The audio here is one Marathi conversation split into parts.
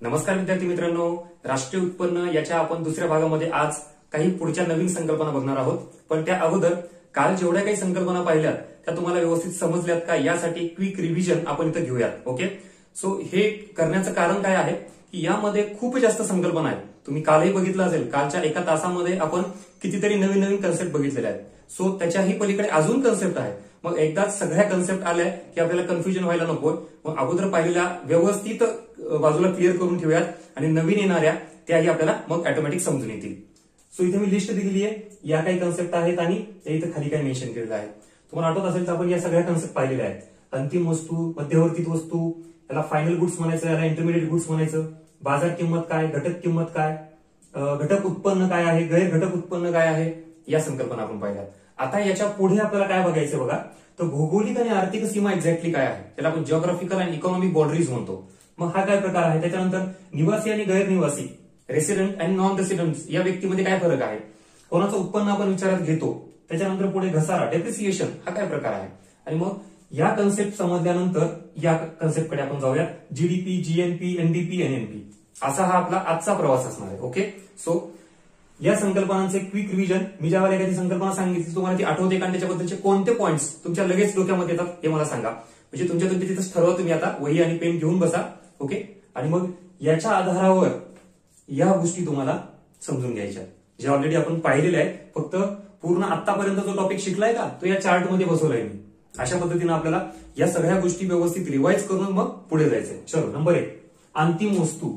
नमस्कार विद्यार्थी मित्रांनो, राष्ट्रीय उत्पन्न याच्या आपण दुसऱ्या भागामध्ये आज काही पुढच्या नवीन संकल्पना बघणार आहोत. पण त्या अगोदर काल जेवढ्या काही संकल्पना पाहिल्यात त्या तुम्हाला व्यवस्थित समजल्यात का यासाठी क्विक रिव्हिजन आपण इथं घेऊयात. ओके, सो हे करण्याचं कारण काय आहे की यामध्ये खूप जास्त संकल्पना आहेत. तुम्ही कालही बघितलं असेल, कालच्या एका तासामध्ये आपण कितीतरी नवीन नवीन कन्सेप्ट बघितलेले आहेत. सो त्याच्याही पलीकडे अजून कन्सेप्ट आहेत. मग एकदाच सगळ्या कन्सेप्ट आल्या की आपल्याला कन्फ्युजन व्हायला नको. मग अगोदर पाहिलेल्या व्यवस्थित बाजूला क्लिअर करून ठेवूयात आणि नवीन येणाऱ्या त्याही आपल्याला मग ऑटोमॅटिक समजून येतील. सो इथे मी लिस्ट दिलेली आहे, या काही कन्सेप्ट आहेत आणि ते इथे खाली काही मेन्शन केलेलं आहे. तुम्हाला आठवत असेल तर आपण या सगळ्या कन्सेप्ट पाहिलेल्या आहेत. अंतिम वस्तू, मध्यवर्ती वस्तू, याला फायनल गुड्स म्हणायचं, याला इंटरमिडिएट गुड्स म्हणायचं, बाजार किंमत काय, घटक किंमत काय, घटक उत्पन्न काय आहे, गैर घटक उत्पन्न काय आहे, या संकल्पना आपण पाहिल्यात. आता याच्या पुढे आपल्याला काय बघायचं बघा, तर भौगोलिक आणि आर्थिक सीमा एक्झॅक्टली काय आहे, त्याला आपण जिओग्राफिकल आणि इकॉनॉमिक बाउंड्रीज म्हणतो. मग हा काय प्रकार आहे. त्याच्यानंतर निवासी आणि गैरनिवासी, रेसिडेंट आणि नॉन रेसिडेंट या व्यक्तीमध्ये काय फरक आहे, कोणाचं उत्पन्न आपण विचारात घेतो. त्याच्यानंतर पुढे घसारा, डेप्रिसिएशन हा काय प्रकार आहे. आणि मग या कन्सेप्ट समजल्यानंतर या कन्सेप्टकडे आपण जाऊया. जीडीपी, जीएनपी, एनडीपी, एनएनपी असा हा आपला आजचा प्रवास असणार आहे. ओके, सो या संकल्पनांचे क्विक रिव्हिजन, मी ज्यावेळेला एखादी संकल्पना सांगितली तुम्हाला ती आठवते का, त्याच्याबद्दलचे कोणते पॉईंट्स तुमच्या लगेच डोक्यामध्ये येतात हे मला सांगा. म्हणजे तुमच्या तिथेच ठरवा, तुम्ही आता वही आणि पेन घेऊन बसा. ओके, आणि मग याच्या आधारावर या गोष्टी तुम्हाला समजून घ्यायच्या जे ऑलरेडी आपण पाहिलेले आहे. फक्त पूर्ण आतापर्यंत जो टॉपिक शिकलाय का तो या चार्ट मध्ये बसवलाय मी. अशा पद्धतीने आपल्याला या सगळ्या गोष्टी व्यवस्थित रिवाइज करून मग पुढे जायचंय. चलो, नंबर 1 अंतिम वस्तू.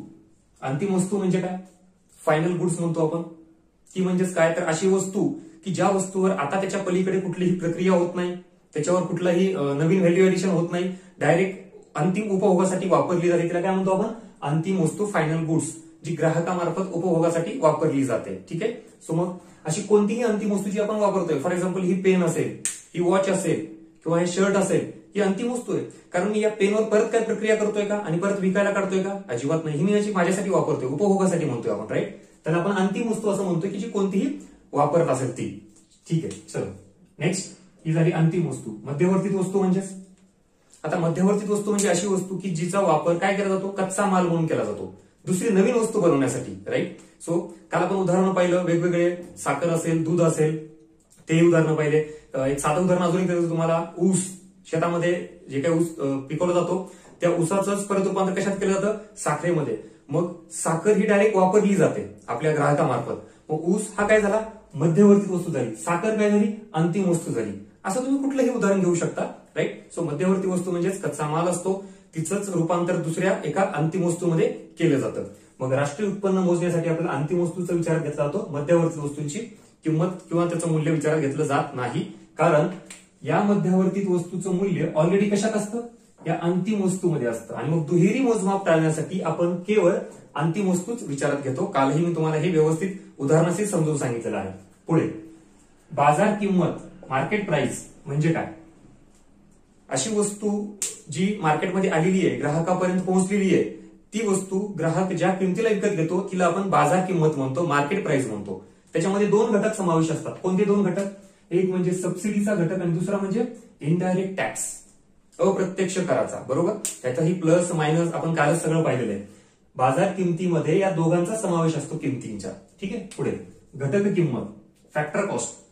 अंतिम वस्तू म्हणजे काय, फायनल गुड्स म्हणतो आपण. ती म्हणजेच काय, तर अशी वस्तू की ज्या वस्तूवर आता त्याच्या पलीकडे कुठलीही प्रक्रिया होत नाही, त्याच्यावर कुठलाही नवीन व्हॅल्यू एडिशन होत नाही, डायरेक्ट अंतिम उपभोगासाठी वापरली जाते, तिला काय म्हणतो आपण, अंतिम वस्तू, फायनल गुड्स, जी ग्राहकामार्फत उपभोगासाठी वापरली जाते. ठीक आहे, सो मग अशी कोणतीही अंतिम वस्तू जी आपण वापरतोय, फॉर एक्झाम्पल ही पेन असेल, ही वॉच असेल किंवा हे शर्ट असेल, ही अंतिम वस्तू आहे. कारण मी या पेनवर परत काय प्रक्रिया करतोय का आणि परत विकायला काढतोय का, अजिबात नाही. ही मी माझ्यासाठी वापरतोय, उपभोगासाठी म्हणतोय आपण, राईट. त्याला आपण अंतिम वस्तू असं म्हणतोय की जी कोणतीही वापरत असेल ती. ठीक आहे, चलो नेक्स्ट ही झाली अंतिम वस्तू. मध्यवर्ती वस्तू म्हणजेच, आता मध्यवर्ती वस्तू म्हणजे अशी वस्तू की जिचा वापर काय केला जातो, कच्चा माल म्हणून केला जातो, दुसरी नवीन वस्तू बनवण्यासाठी, राईट. सो काल आपण उदाहरणं पाहिलं वेगवेगळे, साखर असेल, दूध असेल, तेही उदाहरणं पाहिले. एक साधं उदाहरण अजून एक द्यायचं तुम्हाला, ऊस. शेतामध्ये जे काही ऊस पिकवला जातो त्या ऊसाचंच परत रूपांतर कशात केलं जातं, साखरेमध्ये. मग साखर ही डायरेक्ट वापरली जाते आपल्या ग्राहकामार्फत. मग ऊस हा काय झाला, मध्यवर्ती वस्तू झाली. साखर काय झाली, अंतिम वस्तू झाली. असं तुम्ही कुठलंही उदाहरण घेऊ शकता, राईट. सो मध्यवर्ती वस्तू म्हणजेच कच्चा माल असतो, तिचंच रूपांतर दुसऱ्या एका अंतिम वस्तूमध्ये केलं जातं. मग राष्ट्रीय उत्पन्न मोजण्यासाठी आपल्याला अंतिम वस्तूचा विचारात घेतला जातो, मध्यवर्ती वस्तूंची किंमत किंवा त्याचं मूल्य विचारात घेतलं जात नाही. कारण या मध्यवर्ती वस्तूचं मूल्य ऑलरेडी कशात असतं, या अंतिम वस्तूमध्ये असतं. आणि मग दुहेरी मोजमाप टाळण्यासाठी आपण केवळ अंतिम वस्तूच विचारात घेतो. कालही मी तुम्हाला हे व्यवस्थित उदाहरणाशी समजून सांगितलेलं आहे. पुढे बाजार किंमत, मार्केट प्राइस म्हणजे काय, अशी वस्तू जी मार्केटमध्ये आलेली आहे, ग्राहकापर्यंत पोहोचलेली आहे, ती वस्तू ग्राहक ज्या किमतीला विकत घेतो तिला आपण बाजार किंमत म्हणतो, मार्केट प्राइस म्हणतो. त्याच्यामध्ये 2 घटक समावेश असतात. कोणते 2 घटक, एक म्हणजे सबसिडीचा घटक आणि दुसरा म्हणजे इनडायरेक्ट टॅक्स, अप्रत्यक्ष कराचा. बरोबर, त्याचाही प्लस मायनस आपण कालच सगळं पाहिलेलं आहे. बाजार किमतीमध्ये या दोघांचा समावेश असतो, किमतींच्या. ठीक आहे, पुढे घटक किंमत, फॅक्टर कॉस्ट.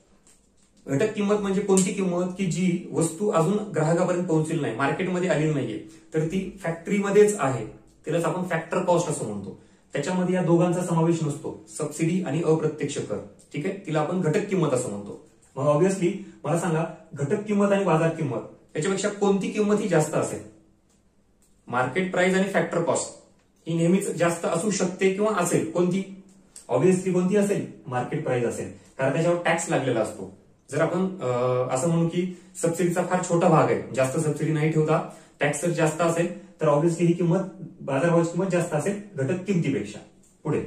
घटक किंमत म्हणजे कोणती किंमत की जी वस्तू अजून ग्राहकापर्यंत पोहोचलेली नाही, मार्केटमध्ये आलेली नाहीये, तर ती फॅक्टरीमध्येच आहे, तिलाच आपण फॅक्टर कॉस्ट असं म्हणतो. त्याच्यामध्ये या दोघांचा समावेश नसतो, सबसिडी आणि अप्रत्यक्ष कर. ठीक आहे, तिला आपण घटक किंमत असं म्हणतो. मग ऑब्व्हियसली मला सांगा, घटक किंमत आणि बाजार किंमत याच्यापेक्षा कोणती किंमत ही जास्त असेल. मार्केट प्राइस आणि फॅक्टर कॉस्ट ही नेहमीच जास्त असू शकते किंवा असेल. कोणती, ऑब्व्हियसली कोणती असेल, मार्केट प्राइस असेल, कारण त्याच्यावर टॅक्स लागलेला असतो. जर आपण असं म्हणू की सबसिडीचा फार छोटा भाग आहे, जास्त सबसिडी नाही ठेवता, टॅक्स जर जास्त असेल तर ऑब्व्हियसली ही किंमत, बाजारभावाची किंमत जास्त असेल घटक किमतीपेक्षा. पुढे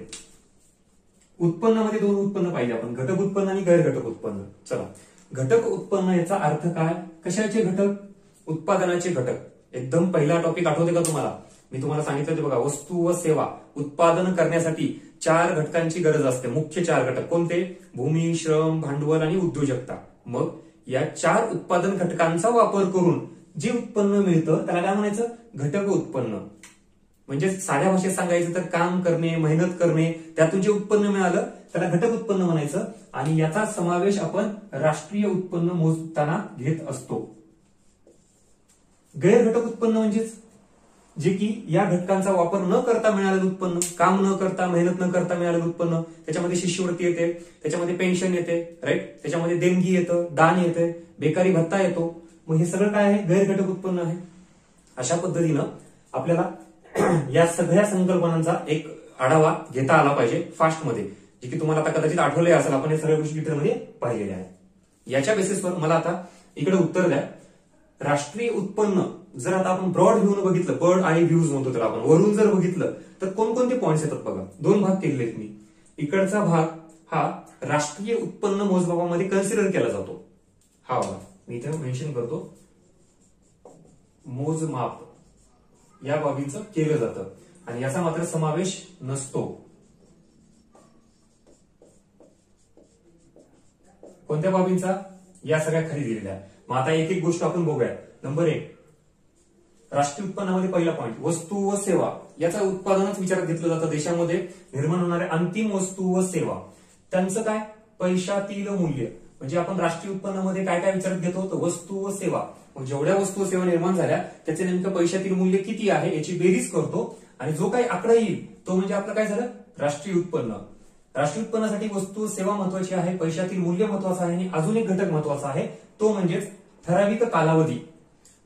उत्पन्नामध्ये 2 उत्पन्न पाहिजे आपण, घटक उत्पन्न आणि गैर घटक उत्पन्न. चला, घटक उत्पन्न याचा अर्थ काय, कशाचे घटक, उत्पादनाचे घटक. एकदम पहिला टॉपिक आठवते का तुम्हाला, मी तुम्हाला सांगितलं ते बघा, वस्तू व सेवा उत्पादन करण्यासाठी 4 घटकांची गरज असते. मुख्य 4 घटक कोणते, भूमी, श्रम, भांडवल आणि उद्योजकता. मग या 4 उत्पादन घटकांचा वापर करून जे उत्पन्न मिळतं त्याला काय म्हणायचं, घटक उत्पन्न. म्हणजे साध्या भाषेत सांगायचं तर काम करणे, मेहनत करणे, त्यातून जे उत्पन्न मिळालं त्याला घटक उत्पन्न म्हणायचं आणि याचा समावेश आपण राष्ट्रीय उत्पन्न मोजताना घेत असतो. गैर घटक उत्पन्न म्हणजेच जे की या घटकांचा वापर न करता मिळालेलं उत्पन्न, काम न करता, मेहनत न करता मिळालेलं उत्पन्न. त्याच्यामध्ये शिष्यवृत्ती येते, त्याच्यामध्ये पेन्शन येते, राईट, त्याच्यामध्ये देणगी येतं, दान येते, बेकारी भत्ता येतो. मग हे सगळं काय आहे? गैर घटक उत्पन्न आहे. अशा पद्धतीनं आपल्याला या सगळ्या संकल्पनांचा एक आढावा घेता आला पाहिजे फास्टमध्ये, जे की तुम्हाला आता कदाचित आठवलंय असेल, आपण हे सगळ्या गोष्टी डिटेलमध्ये पाहिलेल्या आहेत. याच्या बेसिसवर मला आता इकडे उत्तर द्या. राष्ट्रीय उत्पन्न जर आता आपण ब्रॉड व्ह्यूने बघितलं, बर्ड आय व्ह्यूज म्हणतो त्याला आपण, वरून जर बघितलं तर कोणकोणते पॉईंट्स येतात बघा. 2 भाग केलेत मी. इकडचा भाग हा राष्ट्रीय उत्पन्न मोजमापामध्ये कन्सिडर केला जातो. हा बघा मी इथे मेन्शन करतो, मोजमाप या बाबींचं केलं जातं आणि याचा मात्र समावेश नसतो. कोणत्या बाबींचा? या सगळ्या खाली दिलेल्या. मग आता एक एक गोष्ट आपण बघूया. नंबर 1, राष्ट्रीय उत्पन्नामध्ये पहिला पॉईंट वस्तू व सेवा. याचा उत्पादनच विचारात घेतलं जातं. देशामध्ये निर्माण होणाऱ्या अंतिम वस्तू व सेवा त्यांचं काय? पैशातील मूल्य. म्हणजे आपण राष्ट्रीय उत्पन्नामध्ये काय काय विचारात घेतो? तर वस्तू व सेवा. मग जेवढ्या वस्तू व सेवा निर्माण झाल्या त्याचे नेमकं पैशातील मूल्य किती आहे याची बेरीज करतो आणि जो काही आकडा येईल तो म्हणजे आपलं काय झालं? राष्ट्रीय उत्पन्न. राष्ट्रीय उत्पन्नासाठी वस्तू व सेवा महत्वाची आहे, पैशातील मूल्य महत्वाचं आहे आणि अजून एक घटक महत्वाचा आहे तो म्हणजेच ठराविक कालावधी.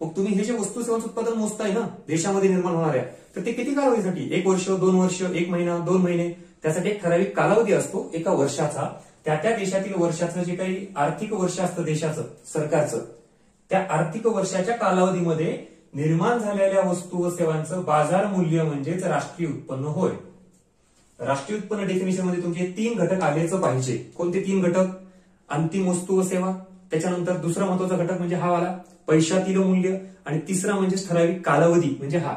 मग तुम्ही हे जे वस्तू सेवांचं उत्पादन मोजताय ना देशामध्ये निर्माण होणाऱ्या, तर ते किती कालावधीसाठी? 1 वर्ष, 2 वर्ष, 1 महिना, 2 महिने. त्यासाठी एक ठराविक कालावधी असतो एका वर्षाचा. त्या देशातील वर्षाचं जे काही आर्थिक वर्ष असतं देशाचं, सरकारचं, त्या आर्थिक वर्षाच्या कालावधीमध्ये निर्माण झालेल्या वस्तू व सेवांचं बाजार मूल्य म्हणजेच राष्ट्रीय उत्पन्न होय. राष्ट्रीय उत्पन्न डेफिनेशन मध्ये तुमचे 3 घटक आलेच पाहिजे. कोणते 3 घटक? अंतिम वस्तू व सेवा, त्याच्यानंतर दुसरा महत्वाचा घटक म्हणजे हा वाला पैशातील मूल्य आणि तिसरा म्हणजे ठराविक कालावधी म्हणजे हा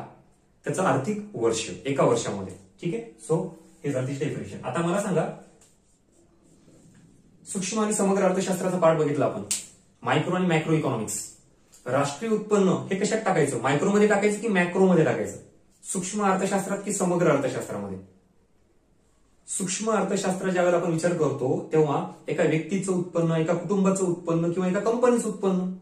त्याचं आर्थिक वर्ष एका वर्षामध्ये. ठीक आहे. सो हे झालं डेफिनेशन. आता मला सांगा, सूक्ष्म आणि समग्र अर्थशास्त्राचा पाठ बघितला आपण, मायक्रो आणि मॅक्रो इकॉनॉमिक्स. राष्ट्रीय उत्पन्न हे कशात टाकायचं? मायक्रोमध्ये टाकायचं की मॅक्रोमध्ये टाकायचं? सूक्ष्म अर्थशास्त्रात की समग्र अर्थशास्त्रामध्ये? सूक्ष्म अर्थशास्त्र ज्यावेळेला आपण विचार करतो तेव्हा एका व्यक्तीचं उत्पन्न, एका कुटुंबाचं उत्पन्न किंवा एका कंपनीचं उत्पन्न.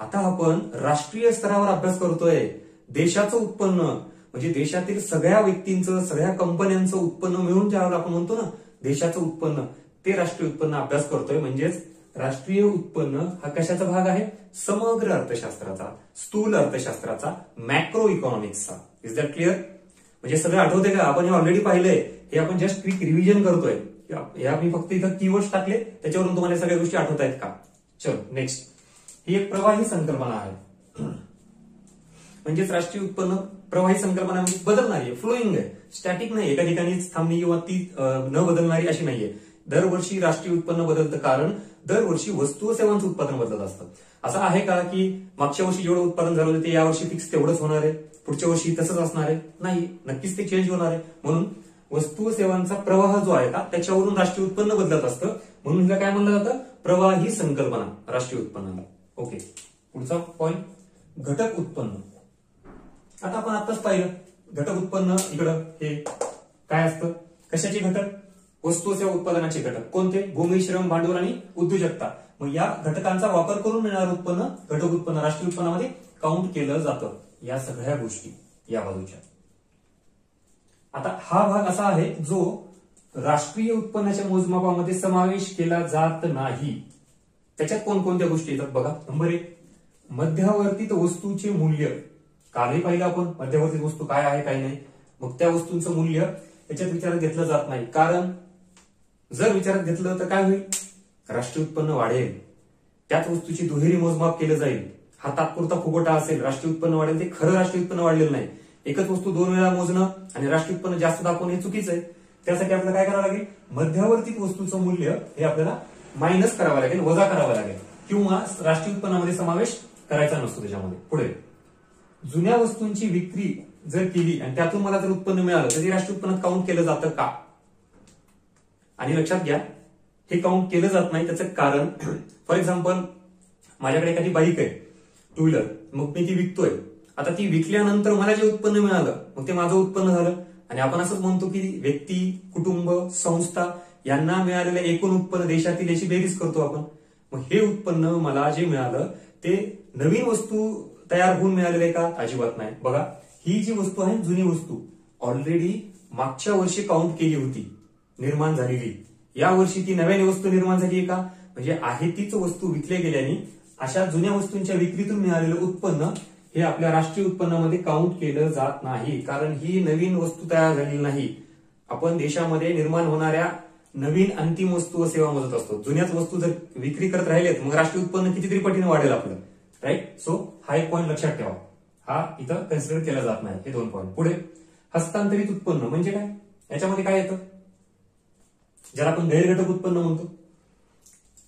आता आपण राष्ट्रीय स्तरावर अभ्यास करतोय. देशाचं उत्पन्न म्हणजे देशातील सगळ्या व्यक्तींचं, सगळ्या कंपन्यांचं उत्पन्न मिळून ज्यावेळेला आपण म्हणतो ना देशाचं उत्पन्न, ते राष्ट्रीय उत्पन्न अभ्यास करतोय. म्हणजेच राष्ट्रीय उत्पन्न हा कशाचा भाग आहे? समग्र अर्थशास्त्राचा, स्थूल अर्थशास्त्राचा, मॅक्रो इकॉनॉमिक्सचा. Is that clear? म्हणजे सगळं आठवते का? आपण हे ऑलरेडी पाहिलंय. हे आपण जस्ट क्विक रिव्हिजन करतोय. या मी फक्त इथं कीवर्ड्स टाकले, त्याच्यावरून तुम्हाला सगळ्या गोष्टी आठवत आहेत का? चलो नेक्स्ट. ही एक प्रवाही संकल्पना आहे. म्हणजेच राष्ट्रीय उत्पन्न प्रवाही संकल्पना म्हणजे बदलणारी आहे, फ्लोईंग आहे, स्टॅटिक नाही, एका ठिकाणीच थांबणी किंवा ती न बदलणारी अशी नाहीये. दरवर्षी राष्ट्रीय उत्पन्न बदलतं कारण दरवर्षी वस्तू व सेवांचं उत्पादन बदलत असतं. असं आहे का की मागच्या वर्षी जेवढं उत्पादन झालं होतं ते यावर्षी फिक्स तेवढंच होणार आहे, पुढच्या वर्षी तसंच असणार आहे? नाही, नक्कीच ते चेंज होणार आहे. म्हणून वस्तू व सेवांचा प्रवाह जो आहे का त्याच्यावरून राष्ट्रीय उत्पन्न बदलत असतं. म्हणून हिला काय म्हणलं जातं? प्रवाही संकल्पना राष्ट्रीय उत्पन्नाला. ओके. पुढचा पॉईंट घटक उत्पन्न. आता आपण आताच पाहिलं घटक उत्पन्न. इकडं हे काय असतं? कशाचे घटक? वस्तू सेवा उत्पादनाचे घटक. कोणते? भूमी, श्रम, भांडवल आणि उद्योजकता. मग या घटकांचा वापर करून मिळणारं उत्पन्न घटक उत्पन्न राष्ट्रीय उत्पन्नामध्ये काउंट केलं जातं. या सगळ्या गोष्टी या बाजूच्या. आता हा भाग असा आहे जो राष्ट्रीय उत्पन्नाच्या मोजमापामध्ये समावेश केला जात नाही. त्याच्यात कोणकोणत्या गोष्टी येतात बघा. नंबर 1, मध्यवर्तीत वस्तूचे मूल्य. कालही पाहिलं आपण मध्यवर्तीत वस्तू काय आहे काय नाही. मग त्या वस्तूंचं मूल्य त्याच्यात विचारात घेतलं जात नाही. कारण जर विचारात घेतलं तर काय होईल? राष्ट्रीय उत्पन्न वाढेल, त्याच वस्तूची दुहेरी मोजमाप केलं जाईल. हा तात्पुरता फुगवटा असेल. राष्ट्रीय उत्पन्न वाढेल ते खरं राष्ट्रीय उत्पन्न वाढलेलं नाही. एकच वस्तू 2 वेळा मोजणं आणि राष्ट्रीय उत्पन्न जास्त दाखवणं हे चुकीचं आहे. त्यासाठी आपल्याला काय करावं लागेल? मध्यवर्तीत वस्तूचं मूल्य हे आपल्याला मायनस करावं लागेल, वजा करावं लागेल, किंवा राष्ट्रीय उत्पन्नामध्ये समावेश करायचा नसतो त्याच्यामध्ये. पुढे जुन्या वस्तूंची विक्री जर केली आणि त्यातून मला जर उत्पन्न मिळालं तर ते राष्ट्रीय उत्पन्नात काउंट केलं जातं का? आणि लक्षात घ्या हे काउंट केलं जात नाही. त्याचं कारण, फॉर एक्झाम्पल माझ्याकडे एखादी बाईक आहे, 2 व्हीलर, मग मी ती विकतोय आता ती विकल्यानंतर मला जे उत्पन्न मिळालं मग ते माझं उत्पन्न झालं. आणि आपण असंच म्हणतो की व्यक्ती, कुटुंब, संस्था यांना मिळालेलं एकूण उत्पन्न देशातील याची बेरीज करतो आपण. मग हे उत्पन्न मला जे मिळालं ते नवीन वस्तू तयार होऊन मिळालेलं आहे का? अजिबात नाही. बघा, ही जी वस्तू आहे जुनी वस्तू ऑलरेडी मागच्या वर्षी काउंट केली होती, निर्माण झालेली. या वर्षी ती नव्याने वस्तू निर्माण झाली आहे का? म्हणजे आहे तीच वस्तू विकल्या गेल्याने अशा जुन्या वस्तूंच्या विक्रीतून मिळालेलं उत्पन्न हे आपल्या राष्ट्रीय उत्पन्नामध्ये काउंट केलं जात नाही, कारण ही नवीन वस्तू तयार झालेली नाही. आपण देशामध्ये निर्माण होणाऱ्या नवीन अंतिम वस्तू व सेवा मोजत असतो. जुन्याच वस्तू जर विक्री करत राहिलेत मग राष्ट्रीय उत्पन्न कितीतरी पटीने वाढेल आपलं, राईट. सो हा एक पॉईंट लक्षात ठेवा, हा इथं कन्सिडर केला जात नाही. हे 2 पॉईंट. पुढे हस्तांतरित उत्पन्न म्हणजे काय? याच्यामध्ये काय येतं? ज्याला आपण गैरघटक उत्पन्न म्हणतो,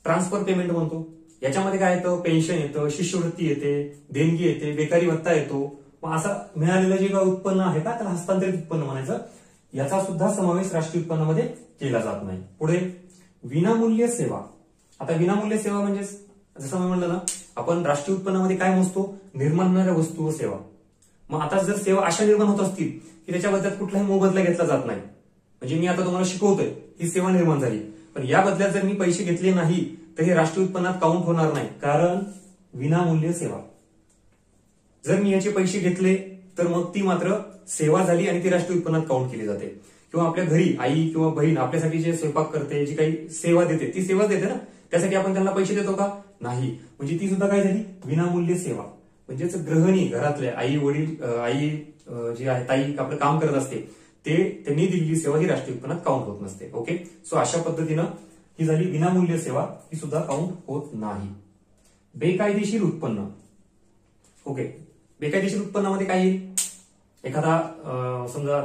ट्रान्सफर पेमेंट म्हणतो. याच्यामध्ये काय येतं? पेन्शन येतं, शिष्यवृत्ती येते, देणगी येते, बेकारी भत्ता येतो. मग असं मिळालेलं जे काय उत्पन्न आहे का त्याला हस्तांतरित उत्पन्न म्हणायचं. याचा सुद्धा समावेश राष्ट्रीय उत्पन्नामध्ये केला जात नाही. पुढे विनामूल्य सेवा. आता विनामूल्य सेवा म्हणजे जसं मी म्हणलं ना, आपण राष्ट्रीय उत्पन्नामध्ये काय मोजतो? निर्माण होणाऱ्या वस्तू व सेवा. मग आता जर सेवा अशा निर्माण होत असतील की त्याच्या बदल्यात कुठलाही मोबदला घेतला जात नाही, म्हणजे मी आता तुम्हाला शिकवतोय, ही सेवा निर्माण झाली, पण या बदल्यात जर मी पैसे घेतले नाही तर हे राष्ट्रीय उत्पन्नात काउंट होणार नाही, कारण विनामूल्य सेवा. जर मी याचे पैसे घेतले तर मग ती मात्र सेवा झाली आणि ती राष्ट्रीय उत्पन्नात काउंट केली जाते. किंवा आपल्या घरी आई किंवा बहीण आपल्यासाठी जे स्वयंपाक करते, जी काही सेवा देते ती सेवा देते ना, त्यासाठी आपण त्यांना पैसे देतो का? नाही. म्हणजे ती सुद्धा काय झाली? विनामूल्य सेवा. म्हणजेच गृहिणी, घरातले आई वडील, आई जी आहे ताई आपलं काम करत असते ते त्यांनी दिलेली सेवा ही राष्ट्रीय उत्पन्नात काउंट होत नसते. ओके. सो अशा पद्धतीनं ही झाली विनामूल्य सेवा, ही सुद्धा काउंट होत नाही. बेकायदेशीर उत्पन्न. ओके. बेकायदेशीर उत्पन्नामध्ये काय येईल? एखादा समजा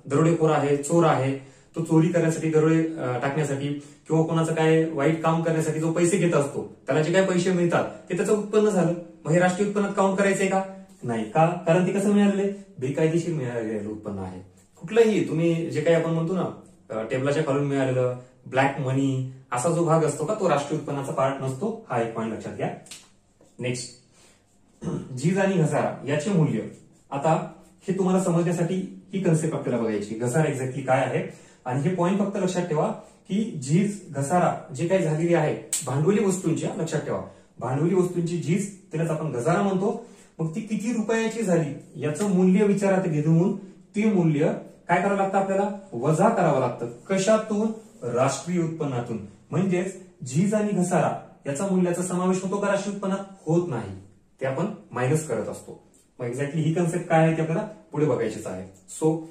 दरोडेखोर आहे, चोर आहे, तो चोरी करण्यासाठी, दरोडे टाकण्यासाठी किंवा कोणाचं काय वाईट काम करण्यासाठी जो पैसे घेत असतो त्याला जे काय पैसे मिळतात ते त्याचं उत्पन्न झालं. मग हे राष्ट्रीय उत्पन्नात काउंट करायचंय का? नाही. का? कारण ते कसं मिळालेलं? बेकायदेशीर मिळालेलं उत्पन्न आहे. कुठलंही तुम्ही जे काही आपण म्हणतो ना टेबलाच्या खालून मिळालेलं ब्लॅक मनी असा जो भाग असतो का तो राष्ट्रीय उत्पन्नाचा पार्ट नसतो. हा एक पॉईंट लक्षात घ्या. नेक्स्ट, झीज आणि घसारा याचे मूल्य. आता हे तुम्हाला समजण्यासाठी ही कन्सेप्ट आपल्याला बघायची, घसारा एक्झॅक्टली काय आहे. आणि हे पॉईंट फक्त लक्षात ठेवा की झीज, घसारा जे काही झालेली आहे भांडवली वस्तूंच्या, लक्षात ठेवा भांडवली वस्तूंची झीज त्यालाच आपण घसारा म्हणतो. मग ती किती रुपयाची झाली याचं मूल्य विचारात घेऊन ते मूल्य काय करावं लागतं? आपल्याला वजा करावं लागतं. कशातून? राष्ट्रीय उत्पन्नातून. म्हणजेच झीज आणि घसारा याचा मूल्याचा समावेश होतो का राष्ट्रीय उत्पन्नात? होत नाही, ते आपण मायनस करत असतो. मग एक्झॅक्टली ही कन्सेप्ट काय आहे ते आपल्याला पुढे बघायचीच आहे. सो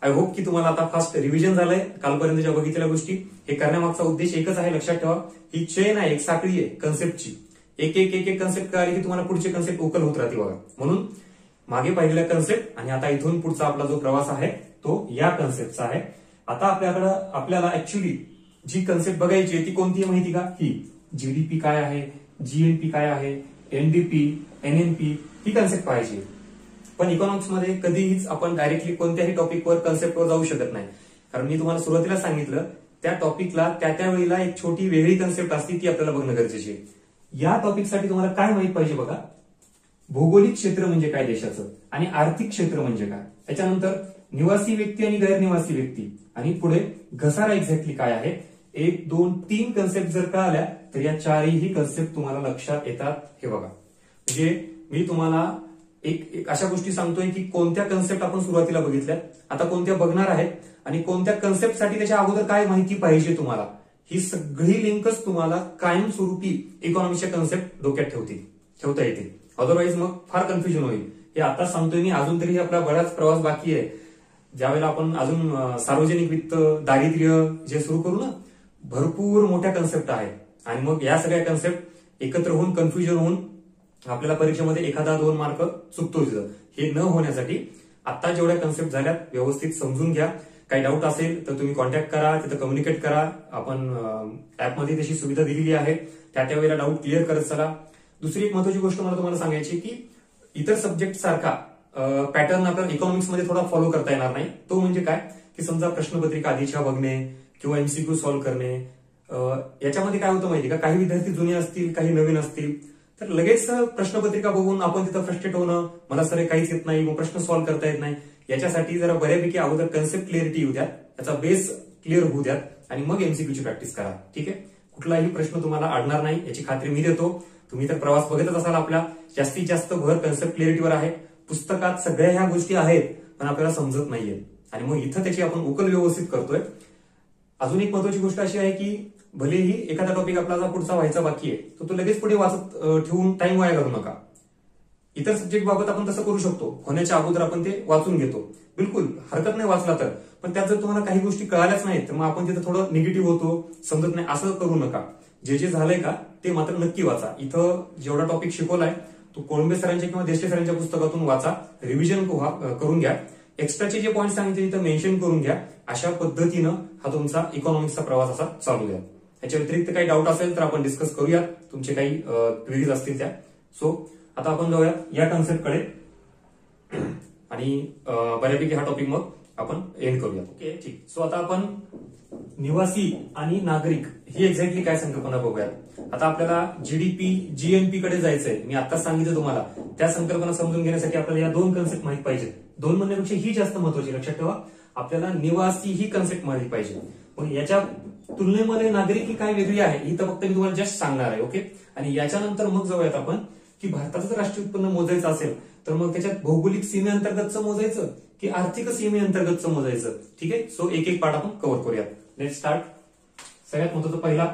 आय होप की तुम्हाला आता फास्ट रिव्हिजन झालंय कालपर्यंतच्या बघितलेल्या गोष्टी. हे करण्यामागचा उद्देश एकच आहे, लक्षात ठेवा. ही चेन आहे, एक साखळी आहे कन्सेप्टची. एक एक एक एक कन्सेप्ट कळाली की तुम्हाला पुढचे कन्सेप्ट उकल होत राहते बघा. म्हणून मागे पाहिलेला कन्सेप्ट आणि आता इथून पुढचा आपला जो प्रवास आहे तो या कन्सेप्टचा आहे. आता आपल्याला ऍक्च्युली जी कन्सेप्ट बघायची आहे ती कोणती माहिती का? ही जीडीपी काय आहे, जीएनपी काय आहे, एनडीपी, एनएनपी, ही कन्सेप्ट पाहायची. पण इकॉनॉमिक्स मध्ये कधीच आपण डायरेक्टली कोणत्याही टॉपिकवर, कन्सेप्टवर जाऊ शकत नाही, कारण मी तुम्हाला सुरुवातीला सांगितलं त्या टॉपिकला त्या वेळेला एक छोटी वेगळी कन्सेप्ट असते, ती आपल्याला बघणं गरजेची आहे. या टॉपिकसाठी तुम्हाला काय माहित पाहिजे बघा? भौगोलिक क्षेत्र म्हणजे काय देशाचं, आणि आर्थिक क्षेत्र म्हणजे काय, त्याच्यानंतर निवासी व्यक्ती आणि गैरनिवासी व्यक्ती, आणि पुढे घसारा एक्झॅक्टली काय आहे. 1, 2, 3 कन्सेप्ट जर कळाल्या तर या चारही कन्सेप्ट तुम्हाला लक्षात येतात. हे बघा, म्हणजे मी तुम्हाला एक अशा गोष्टी सांगतोय की कोणत्या कन्सेप्ट आपण सुरुवातीला बघितल्या, आता कोणत्या बघणार आहेत, आणि कोणत्या कन्सेप्टसाठी त्याच्या अगोदर काय माहिती पाहिजे तुम्हाला, ही सगळी लिंकच तुम्हाला कायमस्वरूपी इकॉनॉमिक्सच्या कन्सेप्ट डोक्यात ठेवता येतील. अदरवाईज मग फार कन्फ्युजन होईल. हे आता सांगतोय मी, अजून तरी आपला बराच प्रवास बाकी आहे. ज्यावेळेला आपण अजून सार्वजनिक वित्त, दारिद्र्य जे सुरू करू ना, भरपूर मोठ्या कन्सेप्ट आहेत. आणि मग या सगळ्या कन्सेप्ट एकत्र होऊन कन्फ्युजन होऊन आपल्याला परीक्षेमध्ये 1-2 मार्क चुकतो. हे न होण्यासाठी आता जेवढ्या कन्सेप्ट झाल्यात व्यवस्थित समजून घ्या. काही डाऊट असेल तर तुम्ही कॉन्टॅक्ट करा, तिथं कम्युनिकेट करा. आपण ऍपमध्ये तशी सुविधा दिलेली आहे, त्या वेळेला डाऊट क्लिअर करत चला. दुसरी एक महत्वाची गोष्ट मला तुम्हाला सांगायची की इतर सब्जेक्ट सारखा पॅटर्न आपल्याला इकॉनॉमिक्स मध्ये थोडा फॉलो करता येणार नाही. तो म्हणजे काय की समजा प्रश्नपत्रिका आधीच्या बघणे किंवा एमसीक्यू सॉल्व्ह करणे. याच्यामध्ये काय होतं माहिती का, काही विद्यार्थी जुने असतील, काही नवीन असतील, तर लगेच प्रश्नपत्रिका बघून आपण तिथं फ्रस्ट्रेट होणं, मला सर काहीच येत नाही, मग प्रश्न सॉल्व्ह करता येत नाही, याच्यासाठी जरा बऱ्यापैकी अगोदर कन्सेप्ट क्लिअरिटी येऊ द्या, त्याचा बेस क्लिअर होऊ द्या आणि मग एमसीक्यूची प्रॅक्टिस करा. ठीक आहे, कुठलाही प्रश्न तुम्हाला अडणार नाही याची खात्री मी देतो. तुम्ही तर प्रवास बघतच असाल आपला, जास्तीत जास्त भर कन्सेप्ट क्लिअरिटीवर आहे. पुस्तकात सगळ्या ह्या गोष्टी आहेत पण आपल्याला समजत नाहीये आणि मग इथं त्याची आपण उकल व्यवस्थित करतोय. अजून एक महत्वाची गोष्ट अशी आहे की भलेही एखादा टॉपिक आपला पुढचा व्हायचा बाकी आहे तर तो लगेच पुढे वाचत ठेवून टाइम वाया घालू नका. इतर सब्जेक्ट बाबत आपण तसं करू शकतो, होण्याच्या अगोदर आपण ते वाचून घेतो, बिलकुल हरकत नाही वाचला तर. पण त्यात जर तुम्हाला काही गोष्टी कळाल्याच नाहीत तर मग आपण तिथं थोडं निगेटिव्ह होतो, समजत नाही, असं करू नका. जे जे झालंय का ते मात्र नक्की वाचा. इथं जेवढा टॉपिक शिकवलाय तो कोळंबे सरांच्या किंवा देशले सरांच्या पुस्तकातून वाचा, रिव्हिजन करून घ्या, एक्स्ट्राचे जे पॉईंट सांगितले तिथं मेन्शन करून घ्या. अशा पद्धतीनं हा तुमचा इकॉनॉमिक्सचा प्रवास असा चालू द्या. याच्या व्यतिरिक्त काही डाऊट असेल तर आपण डिस्कस करूयात, तुमचे काही क्वेरीज असतील त्या. सो आता आपण जाऊया या कन्सेप्टकडे आणि बऱ्यापैकी हा टॉपिक मग आपण एंड करूया. ओके ठीक. सो आता आपण निवासी आणि नागरिक ही एक्झॅक्टली काय संकल्पना बघूयात. आता आपल्याला जीडीपी जीएनपी कडे जायचंय. मी आताच सांगितलं तुम्हाला, त्या संकल्पना समजून घेण्यासाठी आपल्याला या दोन कन्सेप्ट माहित पाहिजे. दोन म्हणण्यापेक्षा ही जास्त महत्वाची, लक्षात ठेवा. आपल्याला निवासी ही कन्सेप्ट माहिती पाहिजे, पण याच्या तुलनेमध्ये नागरिक ही काय वेगळी आहे ही तर फक्त मी तुम्हाला जस्ट सांगणार आहे. ओके, आणि याच्यानंतर मग जाऊयात आपण की भारताचं जर राष्ट्रीय उत्पन्न मोजायचं असेल तर मग त्याच्यात भौगोलिक सीमेअंतर्गतचं मोजायचं की आर्थिक सीमेअंतर्गतचं मोजायचं. ठीक आहे, सो एक एक पार्ट आपण कव्हर करूयात. Let's start. सगळ्यात महत्वाचं पहिला,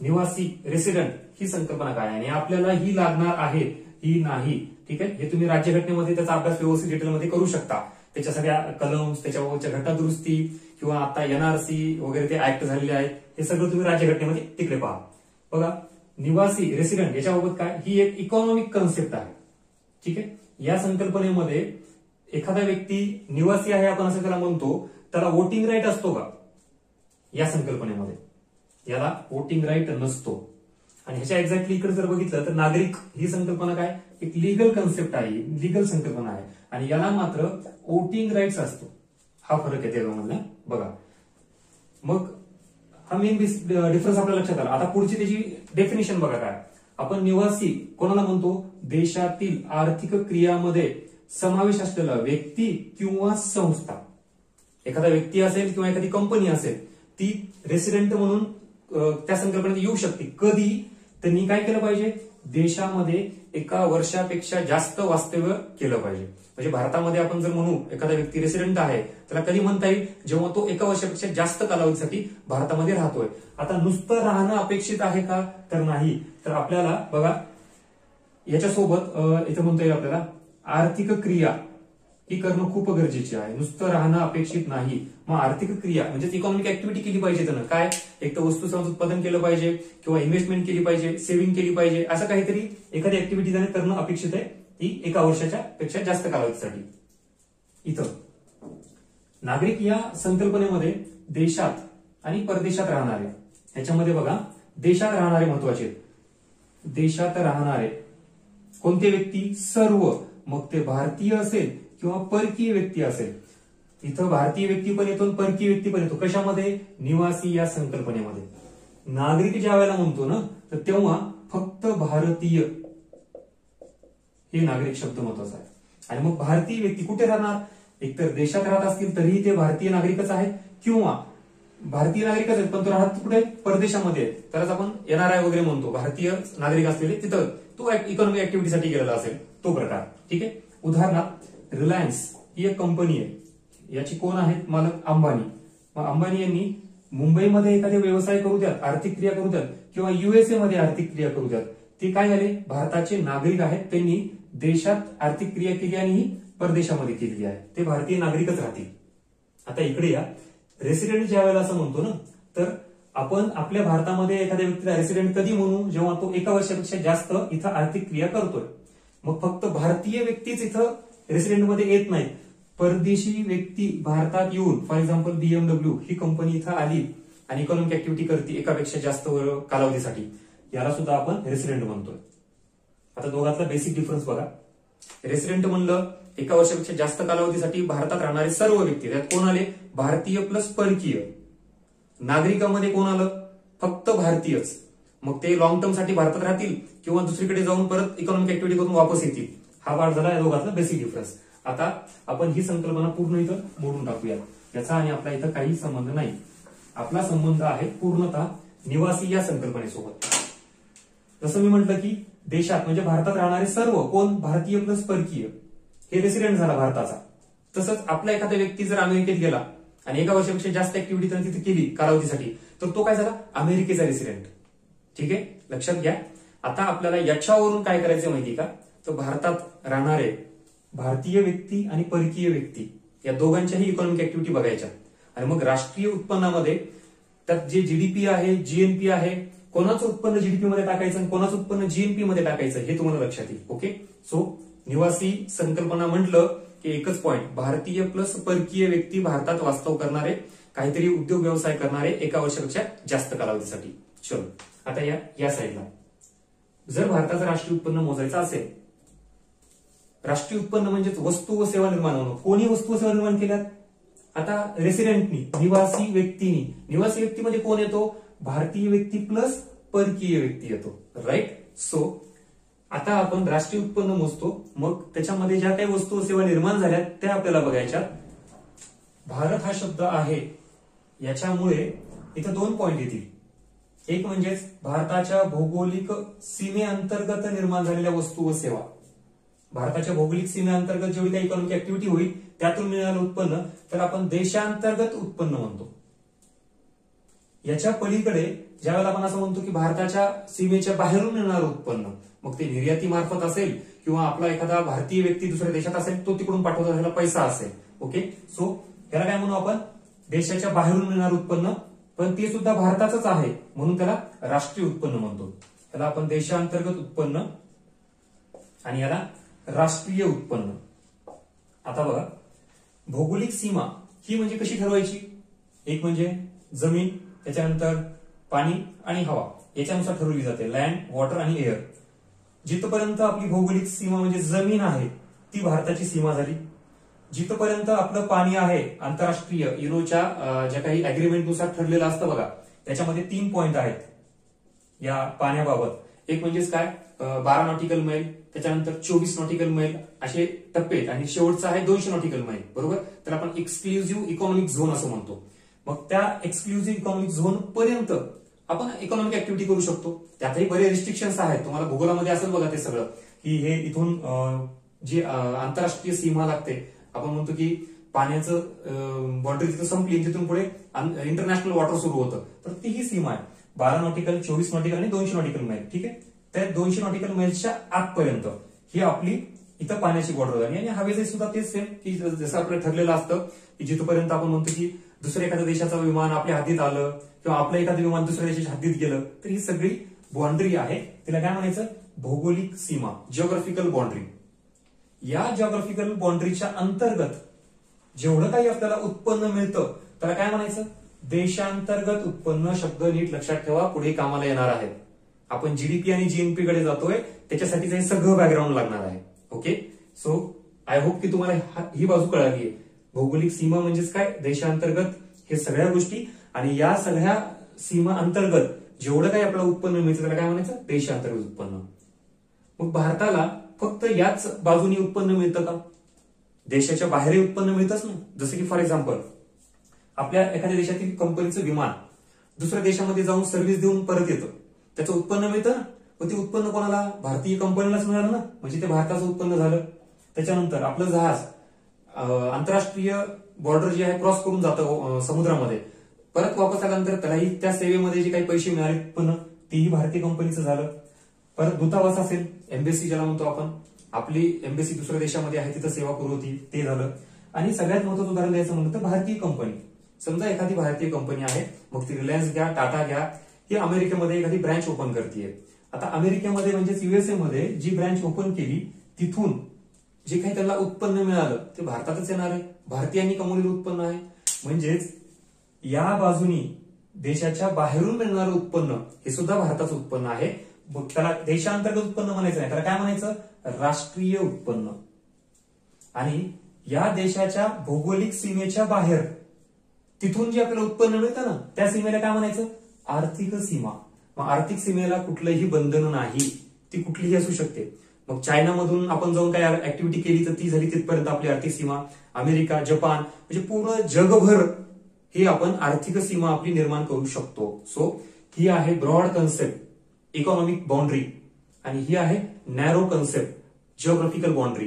निवासी रेसिडेंट ही संकल्पना काय आहे आणि आपल्याला ही लागणार आहे ही नाही. ठीक आहे, हे तुम्ही राज्यघटनेमध्ये त्याचा अभ्यास व्यवस्थित डिटेलमध्ये करू शकता. त्याच्या सगळ्या कलम्स, त्याच्यावरच्या घटना दुरुस्ती किंवा आता एनआरसी वगैरे ते ऍक्ट झालेले आहेत, हे सगळं तुम्ही राज्यघटनेमध्ये तिकडे पहा. बघा, निवासी रेसिडेंट याच्याबाबत काय, ही एक इकॉनॉमिक कन्सेप्ट आहे. ठीक आहे, या संकल्पनेमध्ये एखादा व्यक्ती निवासी आहे आपण असं त्याला म्हणतो, त्याला वोटिंग राईट असतो का? या संकल्पनेमध्ये याला वोटिंग राईट नसतो. आणि ह्याच्या एक्झॅक्टली इकडे जर बघितलं तर नागरिक ही संकल्पना काय, एक लिगल कन्सेप्ट आहे, लिगल संकल्पना आहे आणि याला मात्र वोटिंग राईट्स असतो. हा फरक आहे त्याच्यामधला. बघा, मग हा मेन डिफरन्स आपल्या लक्षात आला. आता पुढची त्याची डेफिनेशन बघा काय. आपण निवासी कोणाला म्हणतो, देशातील आर्थिक क्रियामध्ये समावेश असलेला व्यक्ती किंवा संस्था. एखादा व्यक्ती असेल किंवा एखादी कंपनी असेल, ती रेसिडेंट म्हणून त्या संकल्पनेत येऊ शकते. कधी त्यांनी काय केलं पाहिजे, देशामध्ये एका वर्षापेक्षा जास्त वास्तव्य केलं पाहिजे. म्हणजे भारतामध्ये आपण जर म्हणू एखादा व्यक्ती रेसिडेंट आहे, त्याला कधी म्हणता येईल, जेव्हा तो एका वर्षापेक्षा जास्त कालावधीसाठी भारतामध्ये राहतोय. आता नुसतं राहणं अपेक्षित आहे का, तर नाही. तर आपल्याला बघा याच्यासोबत इथं म्हणता येईल आपल्याला आर्थिक क्रिया ही करणं खूप गरजेची आहे. नुसतं राहणं अपेक्षित नाही. मग आर्थिक क्रिया म्हणजे इकॉनॉमिक ऍक्टिव्हिटी केली पाहिजे त्यानं. काय, एक तर वस्तू समाज उत्पादन केलं पाहिजे किंवा इन्व्हेस्टमेंट केली पाहिजे, सेव्हिंग केली पाहिजे, असं काहीतरी एखादी ऍक्टिव्हिटी त्याने करणं अपेक्षित आहे, ती एका वर्षाच्या पेक्षा जास्त कालावधीसाठी. इथं नागरिक या संकल्पनेमध्ये देशात आणि परदेशात राहणारे, ह्याच्यामध्ये बघा देशात राहणारे महत्वाचे. देशात राहणारे कोणते व्यक्ती, सर्व, मग ते भारतीय असेल किंवा परकीय व्यक्ती असेल. इथं भारतीय व्यक्ती पण येतो, परकीय व्यक्ती पण येतो. कशामध्ये, निवासी या संकल्पनेमध्ये. नागरिक ज्या वेळेला म्हणतो ना, तर तेव्हा फक्त भारतीय हे नागरिक शब्द महत्वाचा आहे. आणि मग भारतीय व्यक्ती कुठे राहणार, एकतर देशात राहत असतील तरीही ते भारतीय नागरिकच आहेत किंवा भारतीय नागरिकच आहेत पण तो राहत कुठे, परदेशामध्ये, तरच आपण एनआरआय वगैरे म्हणतो. भारतीय नागरिक असलेले तिथं तो इकॉनॉमिक ऍक्टिव्हिटीसाठी गेलेला असेल, तो प्रकार. ठीक आहे, उदाहरणार्थ रिलायन्स ही एक कंपनी आहे, याची कोण आहेत मालक, अंबानी. मग अंबानी यांनी मुंबईमध्ये एखादे व्यवसाय करू द्यात, आर्थिक क्रिया करू द्यात किंवा युएसए मध्ये आर्थिक क्रिया करू द्यात, ते काय झाले, भारताचे नागरिक आहेत. त्यांनी देशात आर्थिक क्रिया केली आणि परदेशामध्ये केलेली आहे, ते भारतीय नागरिकच राहतील. आता इकडे या, रेसिडेंट ज्या वेळेला असं म्हणतो ना, तर आपण आपल्या भारतामध्ये एखाद्या व्यक्तीला रेसिडेंट कधी म्हणू, जेव्हा तो एका वर्षापेक्षा जास्त इथं आर्थिक क्रिया करतोय. मग फक्त भारतीय व्यक्तीच इथं रेसिडेंट मध्ये येत नाहीत, परदेशी व्यक्ती भारतात येऊन, for example BMW he company इथं आली आणि इकॉनॉमिक ऍक्टिव्हिटी करते एकापेक्षा जास्त कालावधीसाठी, याला सुद्धा आपण रेसिडेंट म्हणतोय. आता दोघांचा बेसिक डिफरन्स बघा. रेसिडेंट म्हणलं एका वर्षापेक्षा जास्त कालावधीसाठी भारतात राहणारे सर्व व्यक्ती, त्यात कोण आले, भारतीय प्लस परकीय. नागरिकामध्ये कोण आलं, फक्त भारतीयच. मग ते लॉंग टर्म साठी भारतात राहतील किंवा दुसरीकडे जाऊन परत इकॉनॉमिक ऍक्टिव्हिटी करून वापस येतील. हा पार्ट झाला या दोघांचा बेसिक डिफरन्स. आता आपण ही संकल्पना पूर्ण इथं मोडून टाकूया. याचा आणि आपला इथं काही संबंध नाही. आपला संबंध आहे पूर्णतः निवासी या संकल्पनेसोबत. जसं मी म्हटलं की देशात म्हणजे भारतात राहणारे सर्व कोण भारतीय प्लस परकीय हे रेसिडेंट झाला भारताचा. तसंच आपला एखादा व्यक्ती जर अमेरिकेत गेला आणि एका वर्षापेक्षा जास्त ऍक्टिव्हिटी त्याने तिथे केली कालावधीसाठी तर तो काय झाला अमेरिकेचा रेसिडेंट. ठीक आहे, लक्षात घ्या. आता आपल्याला याच्यावरून काय करायचं माहिती का, तर भारतात राहणारे भारतीय व्यक्ती आणि परकीय व्यक्ती या दोघांच्याही इकॉनॉमिक ऍक्टिव्हिटी बघायच्या. आणि मग राष्ट्रीय उत्पन्नामध्ये त्यात जे जीडीपी आहे जीएनपी आहे कोणाचं उत्पन्न जीडीपी मध्ये टाकायचं आणि कोणाचं उत्पन्न जीएनपी मध्ये टाकायचं हे तुम्हाला लक्षात येईल. ओके, सो निवासी संकल्पना म्हटलं की एकच पॉइंट, भारतीय प्लस परकीय व्यक्ती भारतात वास्तव करणारे काहीतरी उद्योग व्यवसाय करणारे एका वर्षापेक्षा जास्त कालावधीसाठी. चलो आता या साईडला जर भारताचं राष्ट्रीय उत्पन्न मोजायचं असेल, राष्ट्रीय उत्पन्न म्हणजेच वस्तू व सेवा निर्माण होणं. कोणी वस्तू व सेवा निर्माण केल्यात, आता रेसिडेंटनी निवासी व्यक्तीनी. निवासी व्यक्तीमध्ये कोण येतो, भारतीय व्यक्ती प्लस परकीय व्यक्ती येतो. राईट. सो आता आपण राष्ट्रीय उत्पन्न मोजतो, मग त्याच्यामध्ये ज्या काही वस्तू व सेवा निर्माण झाल्यात त्या आपल्याला बघायच्या. भारत हा शब्द आहे याच्यामुळे इथं 2 पॉइंट येतील. एक म्हणजेच भारताच्या भौगोलिक सीमेअंतर्गत निर्माण झालेल्या वस्तू व सेवा. भारताच्या भौगोलिक सीमेअंतर्गत जेवढी काही इकॉनॉमिक ऍक्टिव्हिटी होईल त्यातून मिळालेलं उत्पन्न तर आपण देशांतर्गत उत्पन्न म्हणतो. याच्या पलीकडे ज्यावेळेला आपण असं म्हणतो की भारताच्या सीमेच्या बाहेरून मिळणारं उत्पन्न, मग ते निर्याती मार्फत असेल किंवा आपला एखादा भारतीय व्यक्ती दुसऱ्या देशात असेल तो तिकडून पाठवत असलेला पैसा असेल. ओके, सो याला काय म्हणू आपण, देशाच्या बाहेरून मिळणारं उत्पन्न, पण ते सुद्धा भारताचंच आहे म्हणून त्याला राष्ट्रीय उत्पन्न म्हणतो. त्याला आपण देशांतर्गत उत्पन्न आणि याला राष्ट्रीय उत्पन्न. आता बघा, भौगोलिक सीमा ही म्हणजे कशी ठरवायची, एक म्हणजे जमीन, त्याच्यानंतर पाणी आणि हवा याच्यानुसार ठरवली जाते. लँड, वॉटर आणि एअर. जिथपर्यंत आपली भौगोलिक सीमा म्हणजे जमीन आहे ती भारताची सीमा झाली. जिथपर्यंत आपलं पाणी आहे आंतरराष्ट्रीय युरोच्या ज्या काही अग्रीमेंटनुसार ठरलेलं असतं बघा, त्याच्यामध्ये 3 पॉइंट आहेत या पाण्याबाबत. एक म्हणजेच काय, 12 नॉटिकल मैल, त्याच्यानंतर 24 नॉटिकल मैल असे टप्पे, आणि शेवटचा आहे 200 नॉटिकल मैल. बरोबर, तर आपण एक्सक्लुझिव्ह इकॉनॉमिक झोन असं म्हणतो. मग त्या एक्सक्लुझिव्ह इकॉनॉमिक झोन पर्यंत आपण इकॉनॉमिक ऍक्टिव्हिटी करू शकतो. त्यातही बरेच रिस्ट्रिक्शन्स आहेत. तुम्हाला भूगोलामध्ये असेल बघा ते सगळं, की हे इथून जी आंतरराष्ट्रीय सीमा लागते, आपण म्हणतो की पाण्याचं बाउंड्री जिथं संपली तिथून पुढे इंटरनॅशनल वॉटर सुरू होतं, तर ती ही सीमा आहे. 12 नॉटिकल, 24 नॉटिकल आणि 200 नॉटिकल मैल. ठीक आहे, त्या 200 नॉटिकल मैलच्या आतपर्यंत ही आपली इथं पाण्याची बॉर्डर झाली. आणि हवेचे सुद्धा तेच सेम, की जसं आपलं ठरलेलं असतं की जिथपर्यंत आपण म्हणतो की दुसऱ्या एखाद्या देशाचं विमान आपल्या हद्दीत आलं किंवा आपलं एखादं विमान दुसऱ्या देशाच्या हद्दीत गेलं तर ही सगळी बाउंड्री आहे, तिला काय म्हणायचं, भौगोलिक सीमा, जिओग्राफिकल बाउंड्री. या जिओग्राफिकल बाउंड्रीच्या अंतर्गत जेवढं काही आपल्याला उत्पन्न मिळतं त्याला काय म्हणायचं, देशांतर्गत उत्पन्न. शब्द नीट लक्षात ठेवा, पुढे कामाला येणार आहे. आपण जीडीपी आणि जीएनपी कडे जातोय, त्याच्यासाठी हे सगळं बॅकग्राऊंड लागणार आहे. ओके, सो आय होप की तुम्हाला ही बाजू कळाली आहे. भौगोलिक सीमा म्हणजेच काय, देशांतर्गत हे सगळ्या गोष्टी, आणि या सगळ्या सीमा अंतर्गत जेवढं काही आपल्याला उत्पन्न मिळतं त्याला काय म्हणायचं, देशांतर्गत उत्पन्न. मग भारताला फक्त याच बाजूनी उत्पन्न मिळतं का, देशाच्या बाहेर उत्पन्न मिळतच ना. जसं की फॉर एक्झाम्पल आपल्या एखाद्या देशातील कंपनीचं विमान दुसऱ्या देशामध्ये जाऊन सर्व्हिस देऊन परत येतं, त्याचं उत्पन्न मिळतं ना. मग ते उत्पन्न कोणाला, भारतीय कंपनीलाच मिळालं ना, म्हणजे ते भारताचं उत्पन्न झालं. त्याच्यानंतर आपलं जहाज आंतरराष्ट्रीय बॉर्डर जे आहे क्रॉस करून जातं समुद्रामध्ये, परत वापस आल्यानंतर त्यालाही त्या सेवेमध्ये जे काही पैसे मिळाले उत्पन्न तेही भारतीय कंपनीचं झालं. परत दूतावास असेल, एम्बेसी ज्याला म्हणतो आपण, आपली एम्बेसी दुसऱ्या देशामध्ये आहे तिथं सेवा पुरवती, ते झालं. आणि सगळ्यात महत्त्वाचं उदाहरण द्यायचं म्हणलं तर भारतीय कंपनी. समजा एखादी भारतीय कंपनी आहे, मग ती रिलायन्स घ्या, टाटा घ्या, ही अमेरिकेमध्ये एखादी ब्रँच ओपन करते. आता अमेरिकेमध्ये म्हणजेच युएसए मध्ये जी ब्रँच ओपन केली तिथून जे काही त्याला उत्पन्न मिळालं ते भारतातच येणार आहे, भारतीयांनी कमवलेलं उत्पन्न आहे. म्हणजेच या बाजूनी देशाच्या बाहेरून मिळणारं उत्पन्न हे सुद्धा भारताचं उत्पन्न आहे. मग त्याला देशांतर्गत उत्पन्न म्हणायचं नाही, त्याला काय म्हणायचं, राष्ट्रीय उत्पन्न. आणि या देशाच्या भौगोलिक सीमेच्या बाहेर तिथून जे आपल्याला उत्पन्न मिळतं ना त्या सीमेला काय म्हणायचं, आर्थिक सीमा. मग आर्थिक सीमेला कुठलंही बंधन नाही, ती कुठलीही असू शकते. मग चायनामधून आपण जाऊन काय ऍक्टिव्हिटी केली तर ती झाली तिथपर्यंत आपली आर्थिक सीमा. अमेरिका, जपान म्हणजे पूर्ण जगभर ही आपण आर्थिक सीमा आपली निर्माण करू शकतो. सो ही आहे ब्रॉड कन्सेप्ट इकॉनॉमिक बाउंड्री आणि ही आहे नॅरो कन्सेप्ट जिओग्राफिकल बाउंड्री.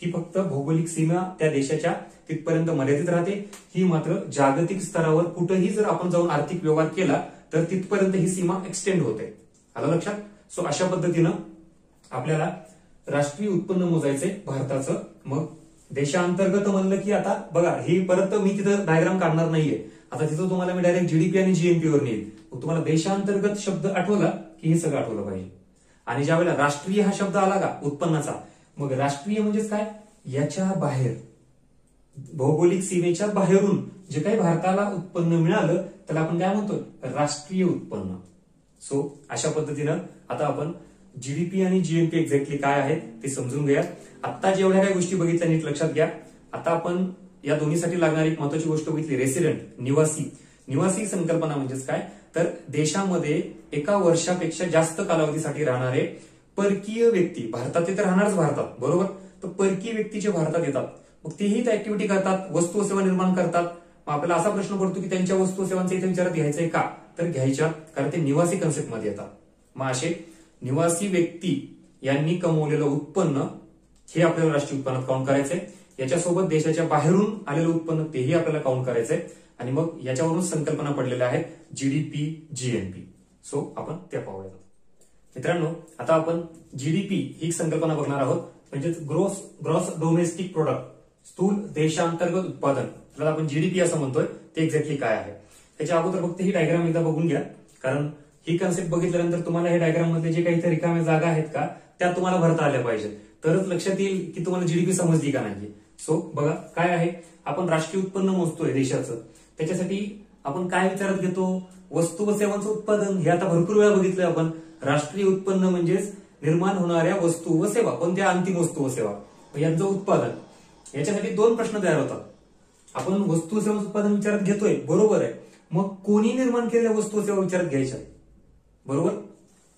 ही फक्त भौगोलिक सीमा त्या देशाच्या तिथपर्यंत मर्यादित राहते. ही मात्र जागतिक स्तरावर कुठेही जर आपण जाऊन आर्थिक व्यवहार केला तर तिथपर्यंत ही सीमा एक्सटेंड होते. आलं लक्षात? सो अशा पद्धतीनं आपल्याला राष्ट्रीय उत्पन्न मोजायचे भारताचं. मग देशांतर्गत म्हणलं की आता बघा ही परत मी तिथं डायग्राम काढणार नाहीये. आता तिथं तुम्हाला मी डायरेक्ट जीडीपी आणि जीएनपी वर नेईल. मग तुम्हाला देशांतर्गत शब्द आठवला की हे सगळं आठवलं पाहिजे. आणि ज्यावेळेला राष्ट्रीय हा शब्द आला का उत्पन्नाचा, मग राष्ट्रीय म्हणजेच काय, याच्या बाहेर भौगोलिक सीमेच्या बाहेरून जे काही भारताला उत्पन्न मिळालं त्याला आपण काय म्हणतो, राष्ट्रीय उत्पन्न. सो अशा पद्धतीनं आता आपण जीडीपी आणि जीएनपी एक्झॅक्टली काय आहे ते समजून घ्या. आता जेवढ्या काही गोष्टी बघितल्या नीट लक्षात घ्या. आता आपण या दोन्हीसाठी लागणारी एक महत्वाची गोष्ट बघितली, रेसिडेंट, निवासी. निवासी संकल्पना म्हणजेच काय, तर देशामध्ये एका वर्षापेक्षा जास्त कालावधीसाठी राहणारे परकीय व्यक्ती, भारतात ते तर राहणारच भारतात बरोबर, तर परकीय व्यक्ती जे भारतात येतात मग तेही त्या ऍक्टिव्हिटी करतात, वस्तू व सेवा निर्माण करतात. मग आपल्याला असा प्रश्न पडतो की त्यांच्या वस्तू व सेवांचा इथे विचारात घ्यायचंय का, तर घ्यायच्या, कारण ते निवासी कन्सेप्ट मध्ये येतात. मग असे निवासी व्यक्ती यांनी कमवलेलं उत्पन्न हे आपल्याला राष्ट्रीय उत्पन्नात काउंट करायचंय. याच्यासोबत देशाच्या बाहेरून आलेलं उत्पन्न तेही आपल्याला काउंट करायचंय. आणि मग याच्यावरून संकल्पना पडलेल्या आहेत जीडीपी, जीएनपी. सो आपण त्या पाहूयात. मित्रांनो आता आपण जीडीपी ही संकल्पना बघणार आहोत, म्हणजे ग्रॉस डोमेस्टिक प्रोडक्ट, स्थूल देशांतर्गत उत्पादन, त्याला आपण जीडीपी असं म्हणतोय. ते एक्झॅक्टली काय आहे त्याच्या अगोदर फक्त ही डायग्राम एकदा बघून घ्या, कारण ही कन्सेप्ट बघितल्यानंतर तुम्हाला हे डायग्राम मध्ये जे काही रिकाम्या जागा आहेत का त्या तुम्हाला भरता आल्या पाहिजेत, तरच लक्षात येईल की तुम्हाला जीडीपी समजली का नाही. सो बघा काय आहे, आपण राष्ट्रीय उत्पन्न मोजतोय देशाचं, त्याच्यासाठी आपण काय विचारात घेतो, वस्तू व सेवांचं उत्पादन. हे आता भरपूर वेळा बघितलंय आपण. राष्ट्रीय उत्पन्न म्हणजेच निर्माण होणाऱ्या वस्तू व सेवा, कोणत्या अंतिम वस्तू व सेवा यांचं उत्पादन. याच्यासाठी दोन प्रश्न तयार होतात. आपण वस्तू सेवांचं उत्पादन विचारात घेतोय बरोबर आहे, मग कोणी निर्माण केलेल्या वस्तू व सेवा विचारात घ्यायच्या बरोबर.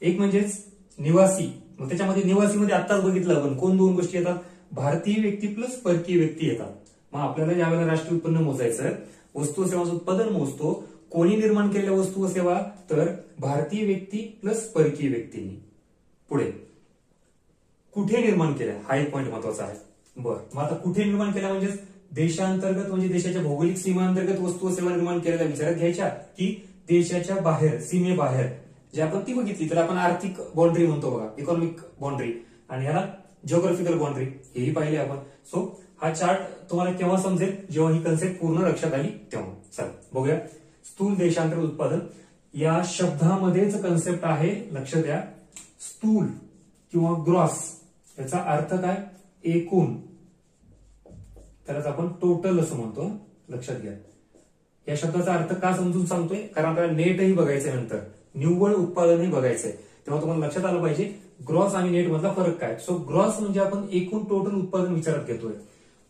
एक म्हणजेच निवासी, मग त्याच्यामध्ये निवासीमध्ये आत्ताच बघितलं आपण कोण दोन गोष्टी येतात, भारतीय व्यक्ती प्लस परकीय व्यक्ती येतात. मग आपल्याला ज्यावेळेला राष्ट्रीय उत्पन्न मोजायचं, वस्तू व सेवांचं उत्पादन मोजतो, कोणी निर्माण केलेल्या वस्तू व सेवा, तर भारतीय व्यक्ती प्लस परकीय व्यक्तींनी. पुढे कुठे निर्माण केल्या हा एक पॉईंट महत्वाचा आहे. बरं, मग आता कुठे निर्माण केल्या म्हणजेच देशांतर्गत, म्हणजे देशाच्या भौगोलिक सीमांतर्गत वस्तू व सेवा निर्माण केलेल्या विचारात घ्यायच्या की देशाच्या बाहेर, सीमेबाहेर, जे आपण ती बघितली त्याला आपण आर्थिक बाउंड्री म्हणतो बघा, इकॉनॉमिक बाउंड्री, आणि ह्याला जिओग्राफिकल बाउंड्री हेही पाहिले आपण. सो हा चार्ट तुम्हाला केव्हा समजेल, जेव्हा ही कन्सेप्ट पूर्ण लक्षात आली तेव्हा. चला बघूया. स्थूल देशांतर्गत उत्पादन या शब्दामध्येच कन्सेप्ट आहे, लक्ष द्या. स्थूल किंवा ग्रॉस याचा अर्थ काय, एकूण, त्यालाच आपण टोटल असं म्हणतो, लक्षात घ्या. या शब्दाचा अर्थ का समजून सांगतोय, कारण आपल्याला नेटही बघायचंय, नंतर निव्वळ उत्पादनही बघायचंय, तेव्हा तुम्हाला लक्षात आलं पाहिजे ग्रॉस आणि नेट मधला फरक काय. सो ग्रॉस म्हणजे आपण एकूण टोटल उत्पादन विचारात घेतोय.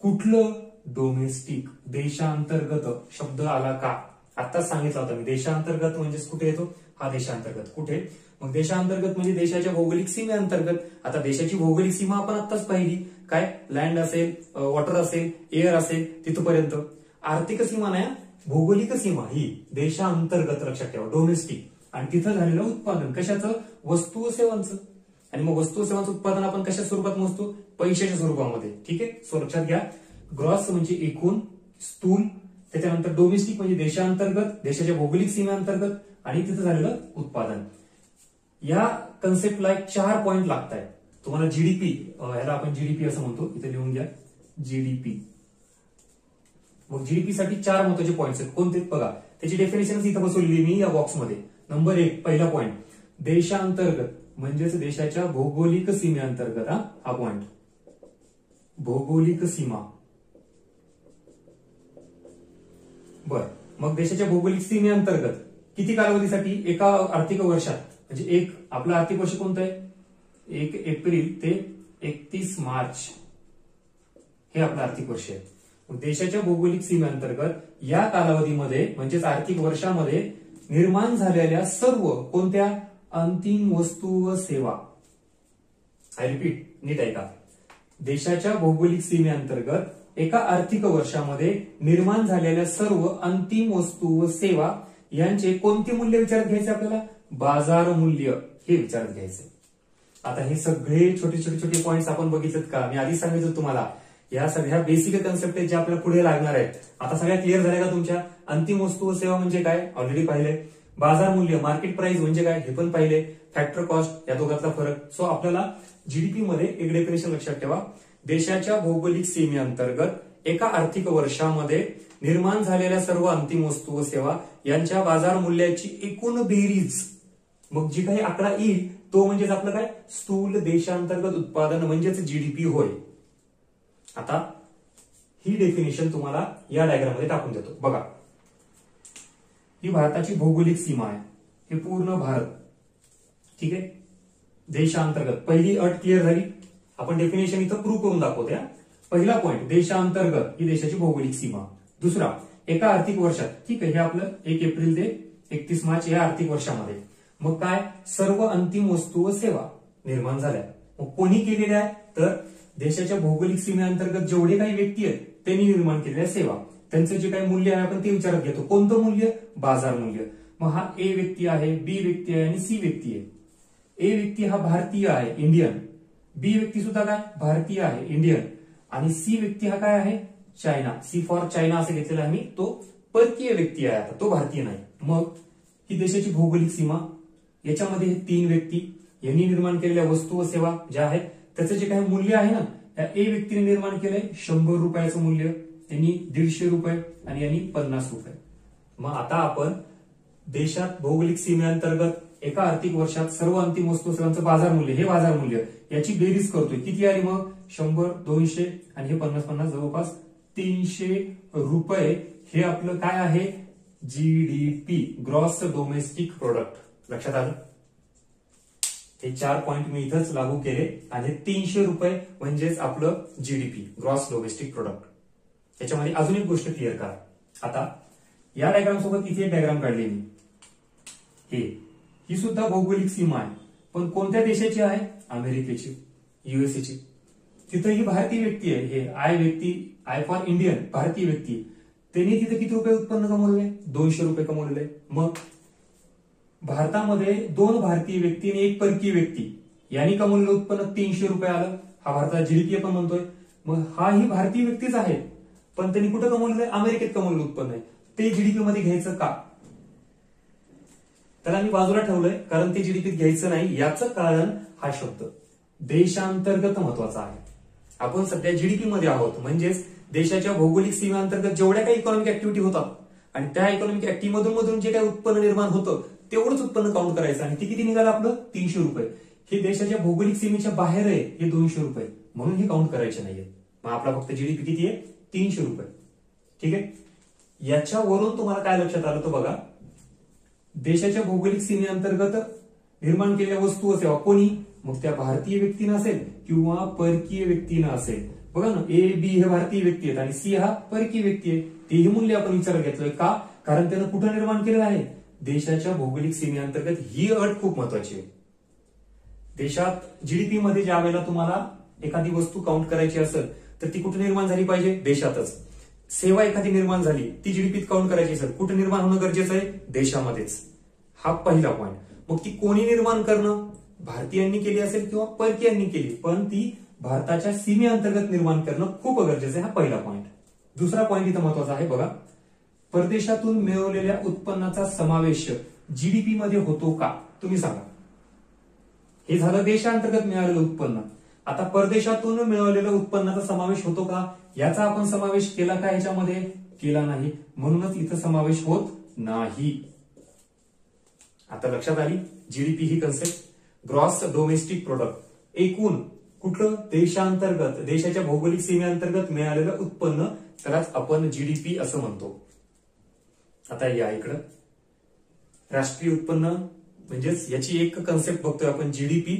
कुठलं, डोमेस्टिक, देशांतर्गत शब्द आला का, आताच सांगितलं होतं मी. देशांतर्गत म्हणजेच कुठे येतो, हा देशांतर्गत. कुठे, मग देशांतर्गत म्हणजे देशाच्या भौगोलिक सीमेअंतर्गत. आता देशाची भौगोलिक सीमा आपण आत्ताच पाहिली, काय, लँड असेल, वॉटर असेल, एअर असेल, तिथपर्यंत. आर्थिक सीमा नाही, भौगोलिक सीमा ही देशांतर्गत, लक्षात ठेवा, डोमेस्टिक. आणि तिथं झालेलं उत्पादन कशाचं, वस्तू व सेवांचं. आणि मग वस्तू सेवांचं उत्पादन आपण कशा स्वरूपात मोजतो, पैशाच्या स्वरूपामध्ये. ठीक आहे, सो लक्षात घ्या. ग्रॉस म्हणजे एकूण, स्थूल, त्याच्यानंतर डोमेस्टिक म्हणजे देशांतर्गत, देशाच्या भौगोलिक सीमेअंतर्गत, आणि तिथं झालेलं उत्पादन. या कन्सेप्टला एक 4 पॉईंट लागत आहेत तुम्हाला. जीडीपी, ह्याला आपण जीडीपी असं म्हणतो, इथे लिहून घ्या जीडीपी. मग जीडीपी साठी 4 महत्वाचे पॉईंट्स आहेत. कोणते बघा, त्याची डेफिनेशन इथं बसवलेली मी या बॉक्समध्ये. नंबर 1, पहिला पॉईंट, देशांतर्गत म्हणजेच देशाच्या भौगोलिक सीमेअंतर्गत. हा पॉईंट, भौगोलिक सीमा. बर, मग देशाच्या भौगोलिक सीमेअंतर्गत किती कालावधीसाठी, एका आर्थिक वर्षात, म्हणजे एक आपलं आर्थिक वर्ष कोणतं आहे, 1 एप्रिल ते 31 मार्च हे आपलं आर्थिक वर्ष आहे. देशाच्या भौगोलिक सीमेअंतर्गत या कालावधीमध्ये म्हणजेच आर्थिक वर्षामध्ये निर्माण झालेल्या सर्व कोणत्या अंतिम वस्तू व सेवा, आय रिपीट, नीट ऐका. देशाच्या भौगोलिक सीमेअंतर्गत एका आर्थिक वर्षामध्ये निर्माण झालेल्या सर्व अंतिम वस्तू व सेवा यांचे कोणते मूल्य विचारात घ्यायचे आपल्याला? बाजार मूल्य हे विचारात घ्यायचे. आता हे सगळे छोटे छोटे छोटे पॉइंट्स आपण बघितलेत का? मी आधी सांगितलं तुम्हाला या सगळ्या बेसिक कन्सेप्ट आहेत ज्या आपल्याला पुढे लागणार आहेत. आता सगळ्या क्लिअर झाल्या का तुमच्या? अंतिम वस्तू व सेवा म्हणजे काय ऑलरेडी पाहिले. बाजार मूल्य मार्केट प्राइस म्हणजे काय हे पण पाहिले. फॅक्टर कॉस्ट या दोघांचा फरक. सो आपल्याला जीडीपी मध्ये एक डेफिनेशन लक्षात ठेवा. देशाच्या भौगोलिक सीमेअंतर्गत एका आर्थिक वर्षामध्ये निर्माण झालेल्या सर्व अंतिम वस्तू व सेवा यांच्या बाजार मूल्याची एकूण बेरीज. मग जी काही आकडा येईल तो म्हणजेच आपलं काय? स्थूल देशांतर्गत उत्पादन म्हणजेच जीडीपी होय. आता ही डेफिनेशन तुम्हाला या डायग्राम मध्ये टाकून देतो. बघा, ही भारताची भौगोलिक सीमा आहे. हे पूर्ण भारत, ठीक आहे, देशांतर्गत. पहिली अट क्लिअर झाली. आपण डेफिनेशन इथं प्रूव्ह करून दाखवतो. पहिला पॉइंट, देशांतर्गत ही देशाची भौगोलिक सीमा. दुसरा, एका आर्थिक वर्षात, ठीक आहे, हे आपलं 1 एप्रिल ते 31 मार्च या आर्थिक वर्षामध्ये. मग काय? सर्व अंतिम वस्तू व सेवा निर्माण झाल्या. मग कोणी केलेल्या आहे? तर देशाच्या भौगोलिक सीमेअंतर्गत जेवढे काही व्यक्ती आहेत त्यांनी निर्माण केलेल्या सेवा, त्यांचं जे काही मूल्य आहे आपण ते विचारात घेतो. कोणतं मूल्य? बाजार मूल्य. मग हा ए व्यक्ती आहे, बी व्यक्ती आहे आणि सी व्यक्ती आहे. ए व्यक्ती हा भारतीय आहे, इंडियन. बी व्यक्ती सुद्धा काय? भारतीय आहे, इंडियन. आणि सी व्यक्ती हा काय आहे? चायना. सी फॉर चायना असं घेतलेला आम्ही. तो परकीय व्यक्ती आहे, आता तो भारतीय नाही. मग ही देशाची भौगोलिक सीमा. याच्यामध्ये हे 3 व्यक्ती यांनी निर्माण केलेल्या वस्तू व सेवा ज्या आहेत त्याचं जे काही मूल्य आहे ना, त्या ए व्यक्तीने निर्माण केलंय 100 रुपयाचं मूल्य, त्यांनी 150 रुपये आणि यांनी 50 रुपये. मग आता आपण देशात भौगोलिक सीमेअंतर्गत एका आर्थिक वर्षात सर्व अंतिम वस्तू सेवांचं बाजार मूल्य, हे बाजार मूल्य याची बेरीज करतोय. किती आली मग? 100, 200 आणि हे 50 जवळपास 300 रुपये. हे आपलं काय आहे? GDP, gross domestic product. लक्षात आलं? हे 4 पॉइंट मी इथंच लागू केले आणि 300 रुपये म्हणजेच आपलं जीडीपी, ग्रॉस डोमेस्टिक प्रोडक्ट. याच्यामध्ये अजून एक गोष्ट क्लिअर करा. आता या डायग्राम सोबत इथे एक डायग्राम काढली मी. ही सुद्धा भौगोलिक सीमा आहे, पण कोणत्या देशाची आहे? अमेरिकेची, युएसएची. तिथं ही भारतीय व्यक्ती आहे. हे आय व्यक्ती, आय फॉर इंडियन, भारतीय व्यक्ती. त्यांनी तिथे किती रुपये उत्पन्न कमवले? 200 रुपये कमवलेले. मग भारतामध्ये 2 भारतीय व्यक्ती आणि 1 परकीय व्यक्ती यांनी कमवलेलं उत्पन्न 300 रुपये आलं. हा भारताचा जीडीपी आपण म्हणतोय. मग हा ही भारतीय व्यक्तीच आहे, पण त्यांनी कुठं कमवलेलं आहे? अमेरिकेत कमवलेलं उत्पन्न आहे. ते जीडीपी मध्ये घ्यायचं का? त्याला मी बाजूला ठेवलंय, कारण ते जीडीपीत घ्यायचं नाही. याचं कारण हा शब्द देशांतर्गत महत्वाचा आहे. आपण सध्या जीडीपी मध्ये आहोत, म्हणजेच देशाच्या भौगोलिक सीमेअंतर्गत जेवढ्या काही इकॉनॉमिक ऍक्टिव्हिटी होतात आणि त्या इकॉनॉमिक ऍक्टिव्हिटी मधून जे काही उत्पन्न निर्माण होतं तेवढंच उत्पन्न काउंट करायचं. आणि ते किती निघालं आपलं? 300 रुपये. हे देशाच्या भौगोलिक सीमेच्या बाहेर आहे, हे 200 रुपये, म्हणून हे काउंट करायचे नाहीये. मग आपला फक्त जीडीपी किती आहे? 300 रुपये. ठीक आहे. याच्यावरून तुम्हाला काय लक्षात आलं तर बघा, देशाच्या भौगोलिक सीमेअंतर्गत निर्माण केलेल्या वस्तू व सेवा कोणी? मग त्या भारतीय व्यक्तीनं असेल किंवा परकीय व्यक्तीनं असेल. बघा ना, ए बी हे भारतीय व्यक्ती आहेत आणि सी हा परकीय व्यक्ती आहे. तेही मूल्य आपण विचारात घेतलोय का? कारण त्यानं कुठं निर्माण केलेलं आहे? देशाच्या भौगोलिक सीमेअंतर्गत. ही अट खूप महत्वाची आहे. देशात जीडीपी मध्ये ज्या वेळेला तुम्हाला एखादी वस्तू काउंट करायची असेल तर ती कुठे निर्माण झाली पाहिजे? देशातच. सेवा एखादी निर्माण झाली ती जीडीपीत काउंट करायची असेल, कुठे निर्माण होणं गरजेचं आहे? देशामध्येच. हा पहिला पॉइंट. मग ती कोणी निर्माण करणं? भारतीयांनी केली असेल किंवा परकीयांनी केली, पण ती भारताच्या सीमेअंतर्गत निर्माण करणं खूप गरजेचं आहे. हा पहिला पॉइंट. दुसरा पॉइंट इथं महत्वाचा आहे बघा, परदेशातून मिळवलेल्या उत्पन्नाचा समावेश जीडीपी मध्ये होतो का? तुम्ही सांगा. हे झालं देशांतर्गत मिळालेलं उत्पन्न. आता परदेशातून मिळवलेल्या उत्पन्नाचा समावेश होतो का? याचा आपण समावेश केला का याच्यामध्ये? केला नाही, म्हणूनच इथं समावेश होत नाही. आता लक्षात आली जीडीपी ही कन्सेप्ट. ग्रॉस डोमेस्टिक प्रोडक्ट, एकूण कुठलं? देशांतर्गत, देशाच्या भौगोलिक सीमेअंतर्गत मिळालेलं उत्पन्न, त्यालाच आपण जीडीपी असं म्हणतो. आता या इकडं राष्ट्रीय उत्पन्न म्हणजेच याची एक कन्सेप्ट बघतोय आपण, जीडीपी.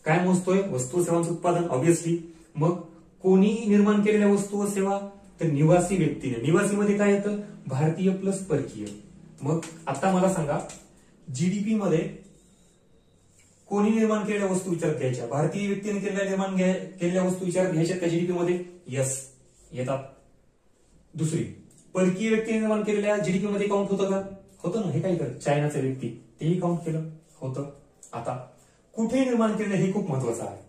काय मोजतोय? वस्तू सेवांचं उत्पादन ऑब्व्हियसली. मग कोणी निर्माण केलेल्या वस्तू व सेवा? तर निवासी व्यक्तीने. निवासी मध्ये काय येतं? भारतीय प्लस परकीय. मग आता मला सांगा, जीडीपी मध्ये कोणी निर्माण केलेल्या वस्तू विचारात घ्यायच्या, भारतीय व्यक्तीने केलेल्या वस्तू विचारात घ्यायच्या त्या जीडीपी मध्ये, यस येतात. दुसरी, परकीय व्यक्तीने निर्माण केलेल्या जीडीपी मध्ये काउंट होतं का? होतं ना. हे काय कर, चायनाचे व्यक्ती तेही काउंट केलं होतं. आता कुठे निर्माण केलेलं हे खूप महत्वाचं आहे.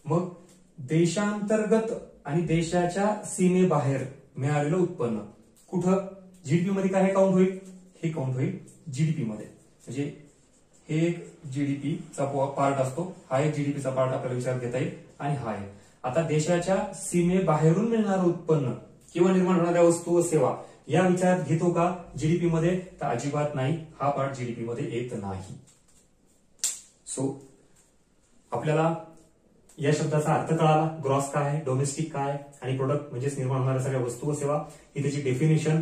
मग देशांतर्गत आणि देशाच्या सीमेबाहेर मिळालेलं उत्पन्न कुठं जीडीपी मध्ये काय काउंट होईल? हे काउंट होईल जीडीपी मध्ये. म्हणजे हे एक जीडीपीचा पार्ट असतो, हा एक जीडीपीचा पार्ट आपल्याला विचारात घेता येईल आणि हा आहे. आता देशाच्या सीमेबाहेरून मिळणारं उत्पन्न किंवा निर्माण होणाऱ्या वस्तू व सेवा या विचारात घेतो का जीडीपी मध्ये? तर अजिबात नाही, हा पार्ट जीडीपी मध्ये येत नाही. सो आपल्याला या शब्दाचा अर्थ कळाला. ग्रॉस काय आहे, डोमेस्टिक काय आणि प्रोडक्ट म्हणजेच निर्माण होणाऱ्या सगळ्या वस्तू व सेवा, ही त्याची डेफिनेशन.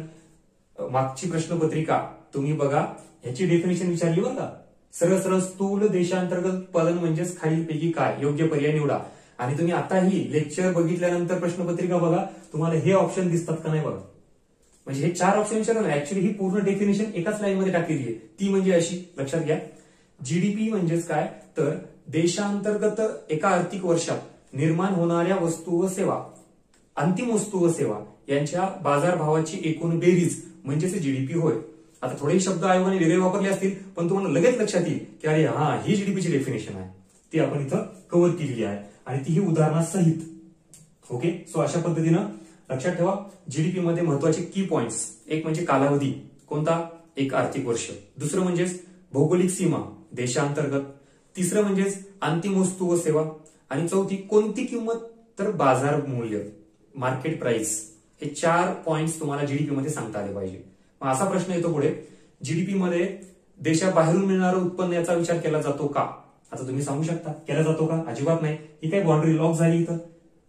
मागची प्रश्नपत्रिका तुम्ही बघा, ह्याची डेफिनेशन विचारली बरं का. सरळ सरळ स्थूल देशांतर्गत उत्पादन म्हणजेच खालीलपैकी काय, योग्य पर्याय निवडा. आणि तुम्ही आताही लेक्चर बघितल्यानंतर प्रश्नपत्रिका बघा, तुम्हाला हे ऑप्शन दिसतात का नाही बघा. म्हणजे हे 4 ऑप्शन विचारलं ना, ऍक्च्युली ही पूर्ण डेफिनेशन एकाच लाईन मध्ये टाकलेली आहे. ती म्हणजे अशी, लक्षात घ्या, जीडीपी म्हणजेच काय तर देशांतर्गत एका आर्थिक वर्षात निर्माण होणाऱ्या वस्तू व सेवा, अंतिम वस्तू व सेवा यांच्या बाजारभावाची एकूण बेरीज म्हणजेच जीडीपी होय. आता थोडे शब्द आयोगाने वेगळे वापरले असतील, पण तुम्हाला लगेच लक्षात येईल की अरे हा, ही जीडीपीची डेफिनेशन आहे, ती आपण इथं कव्हर केलेली आहे आणि तीही उदाहरणासहित. ओके, सो अशा पद्धतीनं लक्षात ठेवा. जीडीपी मध्ये महत्वाचे की पॉइंट्स, एक म्हणजे कालावधी, कोणता, एक आर्थिक वर्ष. दुसरं म्हणजेच भौगोलिक सीमा, देशांतर्गत. तिसरं म्हणजेच अंतिम वस्तू व सेवा. आणि चौथी कोणती किंमत, तर बाजार मूल्य, मार्केट प्राइस. हे 4 पॉइंट्स तुम्हाला जीडीपी मध्ये सांगता आले पाहिजे. मग असा प्रश्न येतो पुढे, जीडीपी मध्ये देशाबाहेरून मिळणारं उत्पन्न याचा विचार केला जातो का? आता तुम्ही सांगू शकता केला जातो का? अजिबात नाही. ही काय बाउंड्री लॉक झाली इथं.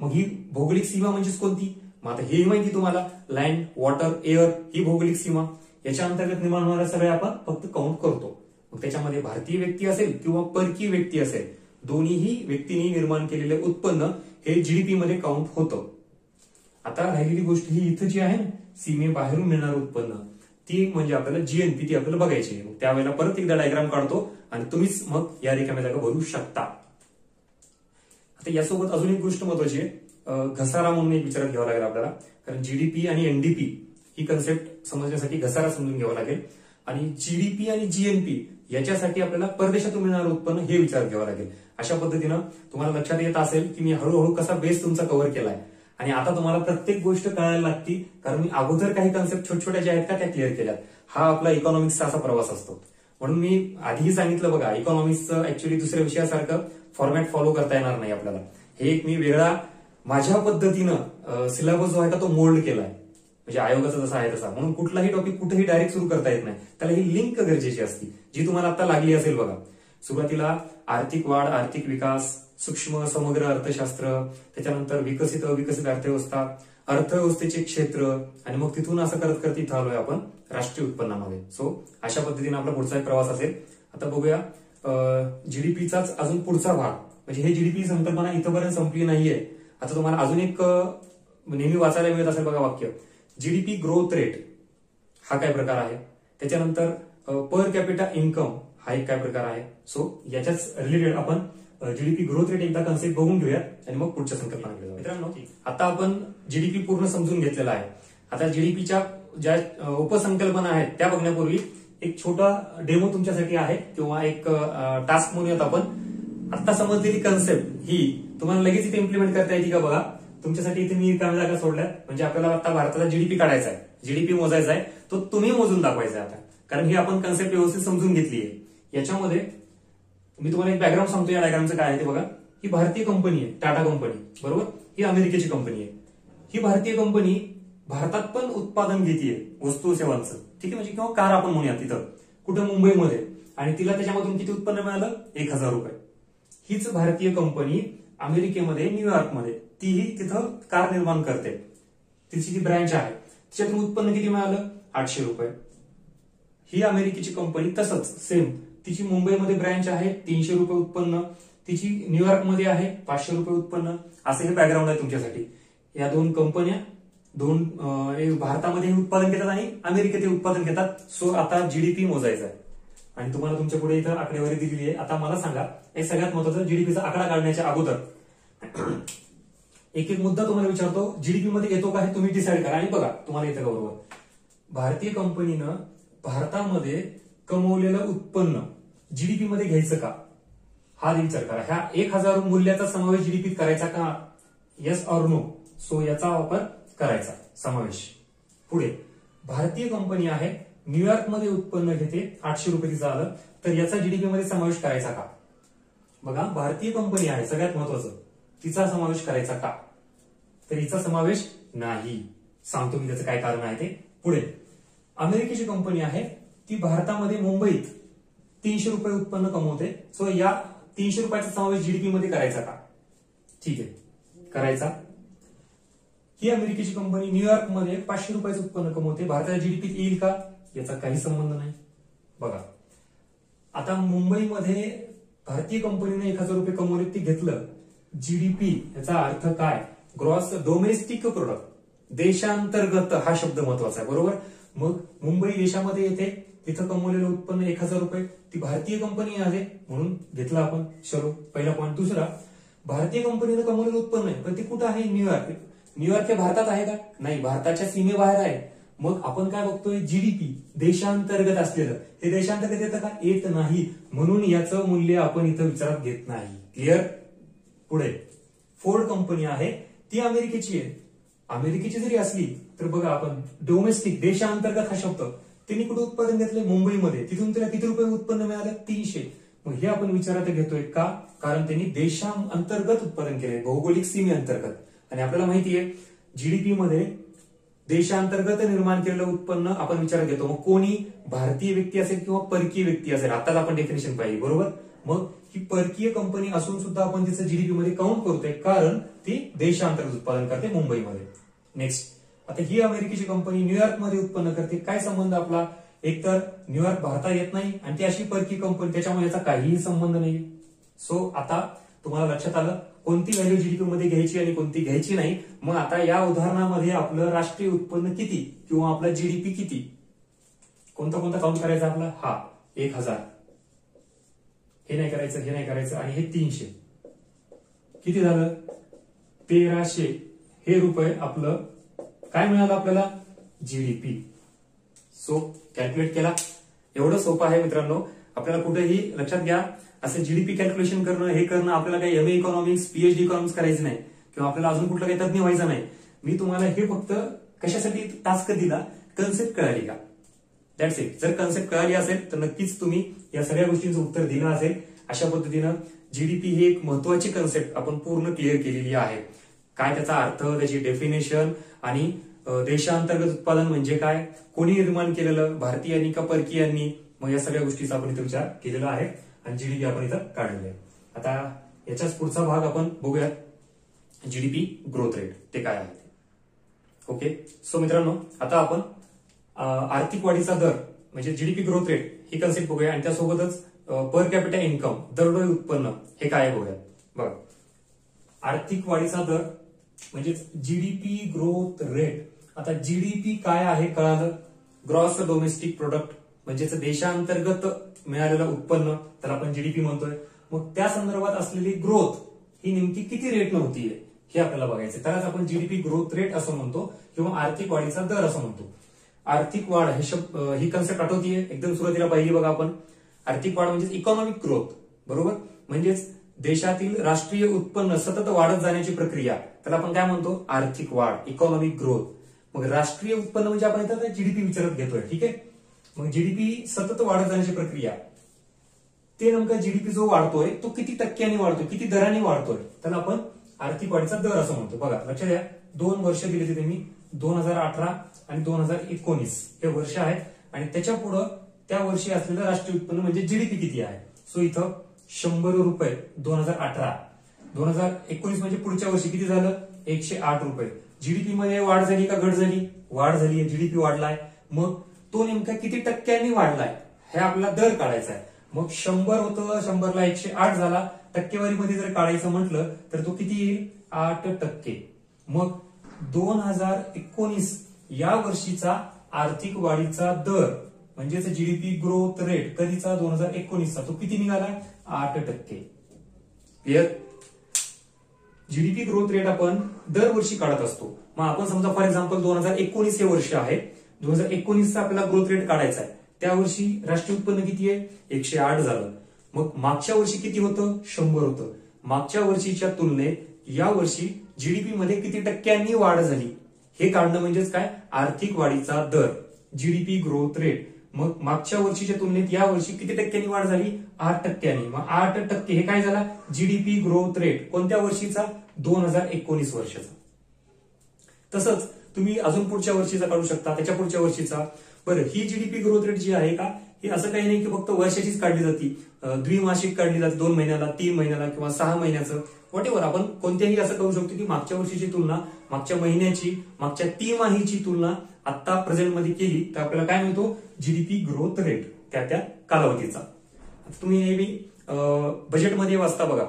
मग ही भौगोलिक सीमा म्हणजेच कोणती? मग आता हेही माहिती तुम्हाला, लँड, वॉटर, एअर ही भौगोलिक सीमा. याच्या अंतर्गत निर्माण होणाऱ्या सगळ्या आपण फक्त काउंट करतो. मग त्याच्यामध्ये भारतीय व्यक्ती असेल किंवा परकीय व्यक्ती असेल, दोन्हीही व्यक्तींनी निर्माण केलेले उत्पन्न हे जीडीपी मध्ये काउंट होतं. आता राहिलेली गोष्ट ही इथं जी आहे ना, सीमेबाहेरून मिळणारं उत्पन्न, ती म्हणजे आपल्याला जीएनपी, ती आपल्याला बघायची आहे. त्यावेळेला परत एकदा डायग्राम काढतो आणि तुम्हीच मग या रिकाम्या जागा भरू शकता. आता यासोबत अजून एक गोष्ट महत्वाची आहे, घसारा म्हणून एक विचारात घ्यावा लागेल आपल्याला. कारण जीडीपी आणि एनडीपी ही कन्सेप्ट समजण्यासाठी घसारा समजून घ्यावा लागेल. आणि जीडीपी आणि जीएनपी याच्यासाठी आपल्याला परदेशातून मिळणारं उत्पन्न हे विचारात घ्यावं लागेल. अशा पद्धतीनं तुम्हाला लक्षात येत असेल की मी हळूहळू कसा बेस तुमचा कव्हर केलाय. आणि आता तुम्हाला प्रत्येक गोष्ट कळायला लागती, कारण मी अगोदर काही कन्सेप्ट छोट्या ज्या आहेत का त्या क्लिअर केल्यात. हा आपला इकॉनॉमिक्सचा असा प्रवास असतो. म्हणून मी आधीही सांगितलं बघा, इकॉनॉमिक्सचं ऍक्च्युली दुसऱ्या विषयासारखं फॉर्मॅट फॉलो करता येणार नाही आपल्याला. हे एक मी वेगळा माझ्या पद्धतीनं सिलेबस जो आहे का तो मोल्ड केलाय, म्हणजे आयोगाचा जसा आहे तसा. म्हणून कुठलाही टॉपिक कुठेही डायरेक्ट सुरू करता येत नाही, त्याला ही लिंक गरजेची असते, जी तुम्हाला आता लागली असेल बघा. सुरुवातीला आर्थिक वाढ, आर्थिक विकास, सूक्ष्म समग्र अर्थशास्त्र, त्याच्यानंतर विकसित अविकसित अर्थव्यवस्था, अर्थव्यवस्थेचे क्षेत्र, आणि मग तिथून असं करत करत इथं आलोय आपण राष्ट्रीय उत्पन्नामध्ये. सो अशा पद्धतीने आपला पुढचा एक प्रवास असेल. आता बघूया जीडीपीचाच अजून पुढचा भाग, म्हणजे हे जीडीपी संकल्पना इथंपर्यंत संपली नाहीये. आता तुम्हाला अजून एक नेहमी वाचायला मिळत असेल बघा वाक्य, जीडीपी ग्रोथ रेट हा काय प्रकार आहे. त्याच्यानंतर पर कॅपिटा इन्कम हा एक काय प्रकार आहे. सो याच्याच रिलेटेड आपण जीडीपी ग्रोथ रेट एकदा कन्सेप्ट बघून घेऊया आणि मग पुढच्या संकल्पनाकडे जाऊ. मित्रांनो, आता आपण जीडीपी पूर्ण समजून घेतलेला आहे. आता जीडीपीच्या ज्या उपसंकल्पना आहेत त्या बघण्यापूर्वी एक छोटा डेमो तुमच्यासाठी आहे, किंवा एक टास्क म्हणूयात आपण. आता समजलेली कन्सेप्ट ही तुम्हाला लगेच इथे इम्प्लिमेंट करता येते का बघा. तुमच्यासाठी इथे मी रिकाम्या जागा सोडल्यात, म्हणजे आपल्याला आता भारताचा जीडीपी काढायचा आहे, जीडीपी मोजायचा आहे, तो तुम्ही मोजून दाखवायचा आहे आता. कारण ही आपण कन्सेप्ट व्यवस्थित समजून घेतली आहे. याच्यामध्ये मी तुम्हाला एक बॅकग्राऊंड सांगतो, या डायग्रामचं काय आहे ते बघा. ही भारतीय कंपनी आहे, टाटा कंपनी, बरोबर. ही अमेरिकेची कंपनी आहे. ही भारतीय कंपनी भारतात पण उत्पादन घेतीये वस्तू सेवांचं, ठीक आहे. म्हणजे किंवा कार आपण म्हणूया तिथं कुठं मुंबईमध्ये, आणि तिला त्याच्यामधून किती उत्पन्न मिळालं, 1000 रुपये. हीच भारतीय कंपनी अमेरिकेमध्ये, न्यूयॉर्कमध्ये, तीही तिथं कार निर्माण करते. तिची जी ब्रँच आहे त्याच्यातून उत्पन्न किती मिळालं, 800 रुपये. ही अमेरिकेची कंपनी तसंच सेम, तिची मुंबईमध्ये ब्रँच आहे, 300 रुपये उत्पन्न. तिची न्यूयॉर्कमध्ये आहे, 500 रुपये उत्पन्न. असं हे बॅकग्राऊंड आहे तुमच्यासाठी. या दोन कंपन्या भारतामध्ये उत्पादन घेतात आणि अमेरिकेत उत्पादन घेतात. सो आता जीडीपी मोजायचा आहे. आणि तुम्हाला तुमच्या पुढे इथं आकडेवारी दिलेली आहे. आता मला सांगा, हे सगळ्यात महत्वाचं जीडीपीचा आकडा काढण्याच्या अगोदर एक एक मुद्दा तुम्हाला विचारतो, जीडीपी मध्ये येतो का हे तुम्ही डिसाईड करा. आणि बघा तुम्हाला येतं का बरोबर. भारतीय कंपनीनं भारतामध्ये कमवलेलं उत्पन्न जीडीपी मध्ये घ्यायचं का, हा विचार करा. ह्या 1000 मूल्याचा समावेश जीडीपीत करायचा का, येस ऑर नो. सो याचा वापर करायचा समावेश. पुढे भारतीय कंपनी आहे, न्यूयॉर्क मध्ये उत्पन्न घेते, 800 रुपये तिचं आलं, तर याचा जीडीपी मध्ये समावेश करायचा का. बघा भारतीय कंपनी आहे, सगळ्यात महत्वाचं, तिचा समावेश करायचा का, तर हिचा समावेश नाही. सांगतो मी त्याचं काय कारण आहे ते. पुढे अमेरिकेची कंपनी आहे, ती भारतामध्ये मुंबईत 300 रुपये उत्पन्न कमवते, सो या 300 रुपयाचा समावेश जीडीपी मध्ये करायचा का. ठीक आहे, करायचा. ही अमेरिकेची कंपनी न्यूयॉर्क मध्ये 500 रुपयाचं उत्पन्न कमवते, भारताच्या जीडीपीत येईल का, याचा काही संबंध नाही. बघा आता मुंबईमध्ये भारतीय कंपनीने 1000 रुपये कमवले, ते घेतलं. जीडीपी याचा अर्थ काय, ग्रॉस डोमेस्टिक प्रोडक्ट, देशांतर्गत हा शब्द महत्वाचा आहे, बरोबर. मग मुंबई देशामध्ये येते, तिथं कमवलेलं उत्पन्न 1000 रुपये, ती भारतीय कंपनी आहे म्हणून घेतलं आपण. चलो पहिला पॉईंट. दुसरा, भारतीय कंपनीनं कमवलेलं उत्पन्न आहे, पण ते कुठं आहे, न्यूयॉर्क. न्यूयॉर्क हे भारतात आहे का, नाही, भारताच्या सीमेबाहेर आहे. मग आपण काय बघतोय, जीडीपी देशांतर्गत असलेलं, हे देशांतर्गत येतं का, येत नाही, म्हणून याचं मूल्य आपण इथं विचारात घेत नाही. क्लिअर. पुढे फोर्ड कंपनी आहे, ती अमेरिकेची आहे. अमेरिकेची जरी असली तर बघा आपण डोमेस्टिक, देशांतर्गत हा शब्द, त्यांनी कुठे उत्पादन घेतलंय, मुंबईमध्ये, तिथून त्याला किती रुपये उत्पन्न मिळालं, 300. मग हे आपण विचारात घेतोय का, कारण त्यांनी देशांतर्गत उत्पादन केलंय, भौगोलिक सीमेअंतर्गत. आणि आपल्याला माहितीये जीडीपी मध्ये देशांतर्गत निर्माण केलेलं उत्पन्न आपण विचारात घेतो. मग कोणी भारतीय व्यक्ती असेल किंवा परकीय व्यक्ती असेल, आताच आपण डेफिनेशन पाहिजे, बरोबर. मग ही परकीय कंपनी असून सुद्धा आपण तिचं जीडीपी मध्ये काउंट करतोय, कारण ती देशांतर्गत उत्पादन करते मुंबईमध्ये. नेक्स्ट, आता ही अमेरिकेची कंपनी न्यूयॉर्क मध्ये उत्पन्न करते, काय संबंध आपला, एकतर न्यूयॉर्क भारतात येत नाही आणि ती अशी परकीय कंपनी, त्याच्यामुळे याचा काहीही संबंध नाही. सो आता तुम्हाला लक्षात आलं कोणती व्हॅल्यू जीडीपी मध्ये घ्यायची आणि कोणती घ्यायची नाही. मग आता या उदाहरणामध्ये आपलं राष्ट्रीय उत्पन्न किती किंवा आपला जीडीपी किती, कोणता कोणता काउंट करायचा आपला, हा 1000, हे नाही करायचं, हे नाही करायचं, आणि हे 300, किती झालं, 1300 हे रुपये आपलं काय मिळालं आपल्याला, जीडीपी. सो कॅल्क्युलेट केला. एवढं सोपं आहे मित्रांनो. आपल्याला कुठेही लक्षात घ्या, असं जीडीपी कॅल्क्युलेशन करणं, हे करणं, आपल्याला काही एमए इकॉनॉमिक्स, पीएचडी इकॉनॉमिक्स करायचं नाही, किंवा आपल्याला अजून कुठलं काही तज्ञ व्हायचं नाही. मी तुम्हाला हे फक्त कशासाठी टास्क दिला, कन्सेप्ट कळाली का, दॅट्स इट. जर कन्सेप्ट कळाली असेल तर नक्कीच तुम्ही या सगळ्या गोष्टींचं उत्तर दिलं असेल. अशा पद्धतीनं जीडीपी ही एक महत्वाची कन्सेप्ट आपण पूर्ण क्लिअर केलेली आहे. काय त्याचा अर्थ, त्याची डेफिनेशन, आणि देशांतर्गत उत्पादन म्हणजे काय, कोणी निर्माण केलेलं, भारतीयांनी का परकीयांनी, मग या सगळ्या गोष्टीचा आपण इथं विचार केलेला आहे आणि जीडीपी आपण इथं काढलेली आहे. आता याच्याच पुढचा भाग आपण बघूयात, जीडीपी ग्रोथ रेट ते काय आहे. ओके. सो मित्रांनो, आता आपण आर्थिक वाढीचा दर म्हणजे जीडीपी ग्रोथ रेट ही कन्सेप्ट बघूया, आणि त्यासोबतच पर कॅपिटा इन्कम, दरडोई उत्पन्न हे काय बघूयात. बघा, आर्थिक वाढीचा दर म्हणजे जीडीपी ग्रोथ रेट. आता जीडीपी काय आहे कळालं, ग्रॉस डोमेस्टिक प्रोडक्ट म्हणजेच देशांतर्गत मिळालेलं उत्पन्न, तर आपण जीडीपी म्हणतोय. मग त्या संदर्भात असलेली ग्रोथ ही नेमकी किती रेट नव्हती हे आपल्याला बघायचं. त्यालाच आपण जीडीपी ग्रोथ रेट असं म्हणतो किंवा आर्थिक वाढीचा दर असं म्हणतो. आर्थिक वाढ हे शब्द, ही कन्सेप्ट आठवतीये एकदम सुरुवातीला पाहिली बघा आपण. आर्थिक वाढ म्हणजे इकॉनॉमिक ग्रोथ, बरोबर, म्हणजेच देशातील राष्ट्रीय उत्पन्न सतत वाढत जाण्याची प्रक्रिया, त्याला आपण काय म्हणतो, आर्थिक वाढ, इकॉनॉमिक ग्रोथ. मग राष्ट्रीय उत्पन्न म्हणजे आपण इथं जीडीपी विचारत घेतोय, ठीक आहे. मग जीडीपी सतत वाढत जाण्याची प्रक्रिया, ते नेमका जीडीपी जो वाढतोय तो किती टक्क्यांनी वाढतोय, किती दराने वाढतोय, त्याला आपण आर्थिक वाढीचा दर असं म्हणतो. बघा लक्षात द्या, 2 वर्ष दिली होती त्यांनी, 2018 आणि 2019 हे वर्ष आहेत, आणि त्याच्या पुढं त्या वर्षी असलेलं राष्ट्रीय उत्पन्न म्हणजे जीडीपी किती आहे. सो इथं 100 रुपये 2018, 2019 म्हणजे पुढच्या वर्षी किती झालं, 108 रुपये. जीडीपी मध्ये वाढ झाली का घट झाली, वाढ झाली, जीडीपी वाढलाय. मग तो नेमका किती टक्क्यांनी वाढलाय हे आपल्याला दर काढायचा आहे. मग 100 होतं, 100ला 108 झाला, टक्केवारीमध्ये जर काढायचं म्हटलं तर तो किती येईल, 8%. मग 2019 या वर्षीचा आर्थिक वाढीचा दर म्हणजेच जीडीपी ग्रोथ रेट कधीचा 2019चा तो किती निघाला 8%. क्लिअर. जीडीपी ग्रोथ रेट आपण दरवर्षी काढत असतो. मग आपण समजा फॉर एक्झाम्पल 2019 हे वर्ष आहे, 2019चा आपल्याला ग्रोथ रेट काढायचा आहे. त्या वर्षी राष्ट्रीय उत्पन्न किती आहे 108 झालं. मग मागच्या वर्षी किती होतं 100 होतं. मागच्या वर्षीच्या तुलनेत या वर्षी जीडीपी मध्ये किती टक्क्यांनी वाढ झाली हे काढणं म्हणजेच काय आर्थिक वाढीचा दर जीडीपी ग्रोथ रेट. मग मागच्या वर्षीच्या तुलनेत या वर्षी किती टक्क्यांनी वाढ झाली 8%. मग 8% हे काय झाला जीडीपी ग्रोथ रेट कोणत्या वर्षीचा 2019 वर्षाचा. तसंच तुम्ही अजून पुढच्या वर्षीचा काढू शकता, त्याच्या पुढच्या वर्षीचा. बरं, ही जीडीपी ग्रोथ रेट जी आहे का ही असं काही नाही की फक्त वर्षाचीच काढली जाते, द्विमासिक काढली जाते, 2 महिन्याला 3 महिन्याला किंवा 6 महिन्याचं व्हॉटेव्हर. आपण कोणत्याही असं करू शकतो की मागच्या वर्षीची तुलना मागच्या महिन्याची मागच्या तिमाहीची तुलना आता प्रेझेंटमध्ये केली तर आपल्याला काय मिळतो जीडीपी ग्रोथ रेट त्या कालावधीचा. तुम्ही नेहमी बजेटमध्ये वाचता बघा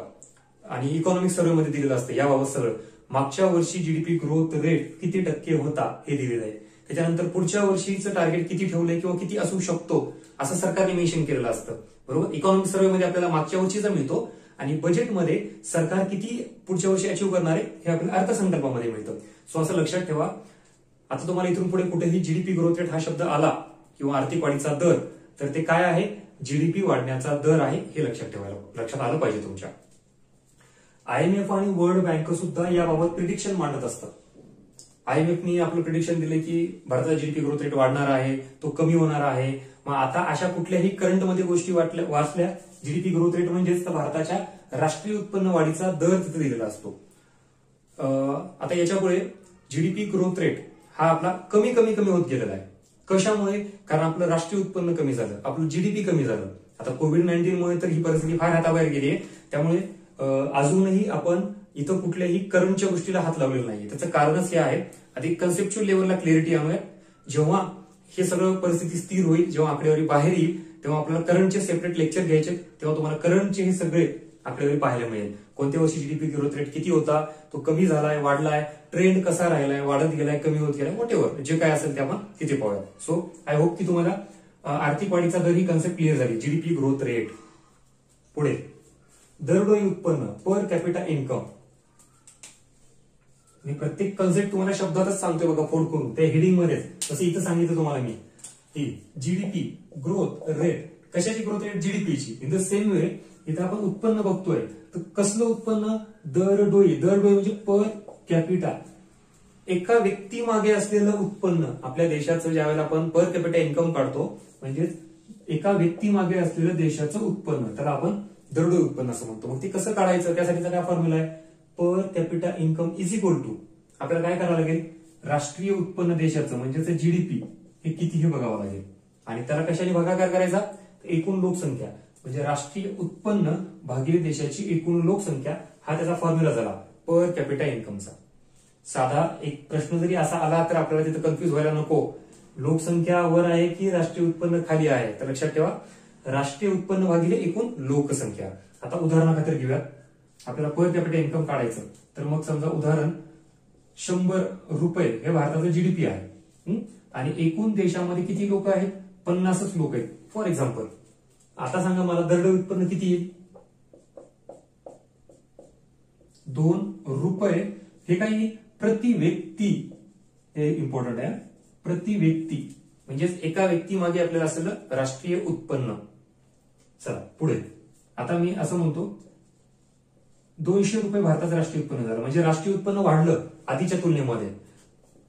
आणि इकॉनॉमिक सर्व्हे मध्ये दिलेलं असतं याबाबत सगळं. मागच्या वर्षी जीडीपी ग्रोथ रेट किती टक्के होता हे दिलेलं आहे. त्याच्यानंतर पुढच्या वर्षीचं टार्गेट किती ठेवलंय किंवा किती असू शकतो असं सरकारने मेन्शन केलेलं असतं. बरोबर. इकॉनॉमिक सर्व्हे मध्ये आपल्याला मागच्या वर्षीचा मिळतो आणि बजेटमध्ये सरकार किती पुढच्या वर्षी अचीव्ह करणार आहे हे आपल्याला अर्थसंकल्पामध्ये मिळतं. सो असं लक्षात ठेवा. आता तुम्हाला इथून पुढे कुठेही जीडीपी ग्रोथ रेट हा शब्द आला किंवा आर्थिक वाढीचा दर तर ते काय आहे जीडीपी वाढण्याचा दर आहे हे लक्षात आलं पाहिजे तुमच्या. आयएमएफ आणि वर्ल्ड बँक सुद्धा याबाबत प्रिडिक्शन मांडत असतात. आयएमएफनी आपलं प्रिडिक्शन दिले की भारताचा जीडीपी ग्रोथ रेट वाढणार आहे, तो कमी होणार आहे. मग आता अशा कुठल्याही करंट मध्ये गोष्टी वाचल्या जीडीपी ग्रोथ रेट म्हणजेच भारताच्या राष्ट्रीय उत्पन्न वाढीचा दर तिथे दिलेला असतो. आता याच्यामुळे जीडीपी ग्रोथ रेट हा आपला कमी होत गेलेला आहे. कशामुळे? कारण आपलं राष्ट्रीय उत्पन्न कमी झालं, आपलं जीडीपी कमी झालं. आता कोविड-19 मुळे तर ही परिस्थिती फार हाताबाहेर गेली आहे. त्यामुळे अजूनही आपण इथं कुठल्याही करंटच्या गोष्टीला हात लावलेला नाही. त्याचं कारणच हे आहे अधिक कन्सेप्च्युअल लेवलला क्लॅरिटी आणूया. जेव्हा हे सगळं परिस्थिती स्थिर होईल, जेव्हा आकडेवारी बाहेर येईल तेव्हा आपल्याला करंटचे सेपरेट लेक्चर घ्यायचे, तेव्हा तुम्हाला करंटचे हे सगळे आकडेवारी पाहायला मिळेल. कोणत्या वर्षी जीडीपी ग्रोथ रेट किती होता, तो कमी झालाय, वाढलाय, ट्रेंड कसा राहिलाय, वाढत गेलाय, कमी होत गेलाय, व्हॉटेव्हर जे काय असेल ते आपण तिथे पाहूया. सो आय होप की तुम्हाला आर्थिक वाढीचा दर ही कन्सेप्ट क्लिअर झाली. GDP growth rate. पुढे दरडोई उत्पन्न पर कॅपिटा इन्कम. मी प्रत्येक कन्सेप्ट तुम्हाला शब्दातच सांगतोय बघा फोल्ड करून त्या हेडिंग मध्येच. तसं इथं सांगितलं तुम्हाला मी ही जीडीपी ग्रोथ रेट कशाची ग्रोथ रेट जीडीपीची. इन द सेम वे इथं आपण उत्पन्न बघतोय तर कसलं उत्पन्न दरडोई म्हणजे पर कॅपिटा. एका व्यक्ती मागे असलेलं उत्पन्न आपल्या देशाचं ज्यावेळेला आपण पर कॅपिटा इन्कम काढतो म्हणजेच एका व्यक्ती मागे असलेलं देशाचं उत्पन्न त्याला आपण दरडोई उत्पन्न असं म्हणतो. मग ते कसं काढायचं त्यासाठीचा काय फॉर्म्युला आहे per capita income is equal to आपल्याला काय करावं लागेल राष्ट्रीय उत्पन्न देशाचं म्हणजेच जीडीपी हे किती हे बघावं लागेल आणि त्याला कशाने भागाकार करायचा एकूण लोकसंख्या म्हणजे राष्ट्रीय उत्पन्न भागिले देशाची एकूण लोकसंख्या हा त्याचा फॉर्म्युला झाला पर कॅपिटा इन्कमचा. साधा एक प्रश्न जरी असा आला तर आपल्याला तिथं कन्फ्युज व्हायला नको. लोकसंख्या वर आहे की राष्ट्रीय उत्पन्न खाली आहे तर लक्षात ठेवा राष्ट्रीय उत्पन्न भागिले एकूण लोकसंख्या. आता उदाहरणाखातर घेऊयात. आपल्याला पर कॅपिटा इन्कम काढायचं तर मग समजा उदाहरण 100 रुपये हे भारताचं जीडीपी आहे आणि एकूण देशामध्ये किती लोक आहेत 50च लोक आहेत फॉर एक्झाम्पल. आता सांगा मला दरडोई उत्पन्न किती येईल 2 रुपये. हे काही प्रति व्यक्ती हे इम्पॉर्टंट आहे. प्रति व्यक्ती म्हणजेच एका व्यक्ती मागे आपल्याला असलेलं राष्ट्रीय उत्पन्न. चला पुढे. आता मी असं म्हणतो 200 रुपये भारताचं राष्ट्रीय उत्पन्न झालं म्हणजे राष्ट्रीय उत्पन्न वाढलं आधीच्या तुलनेमध्ये.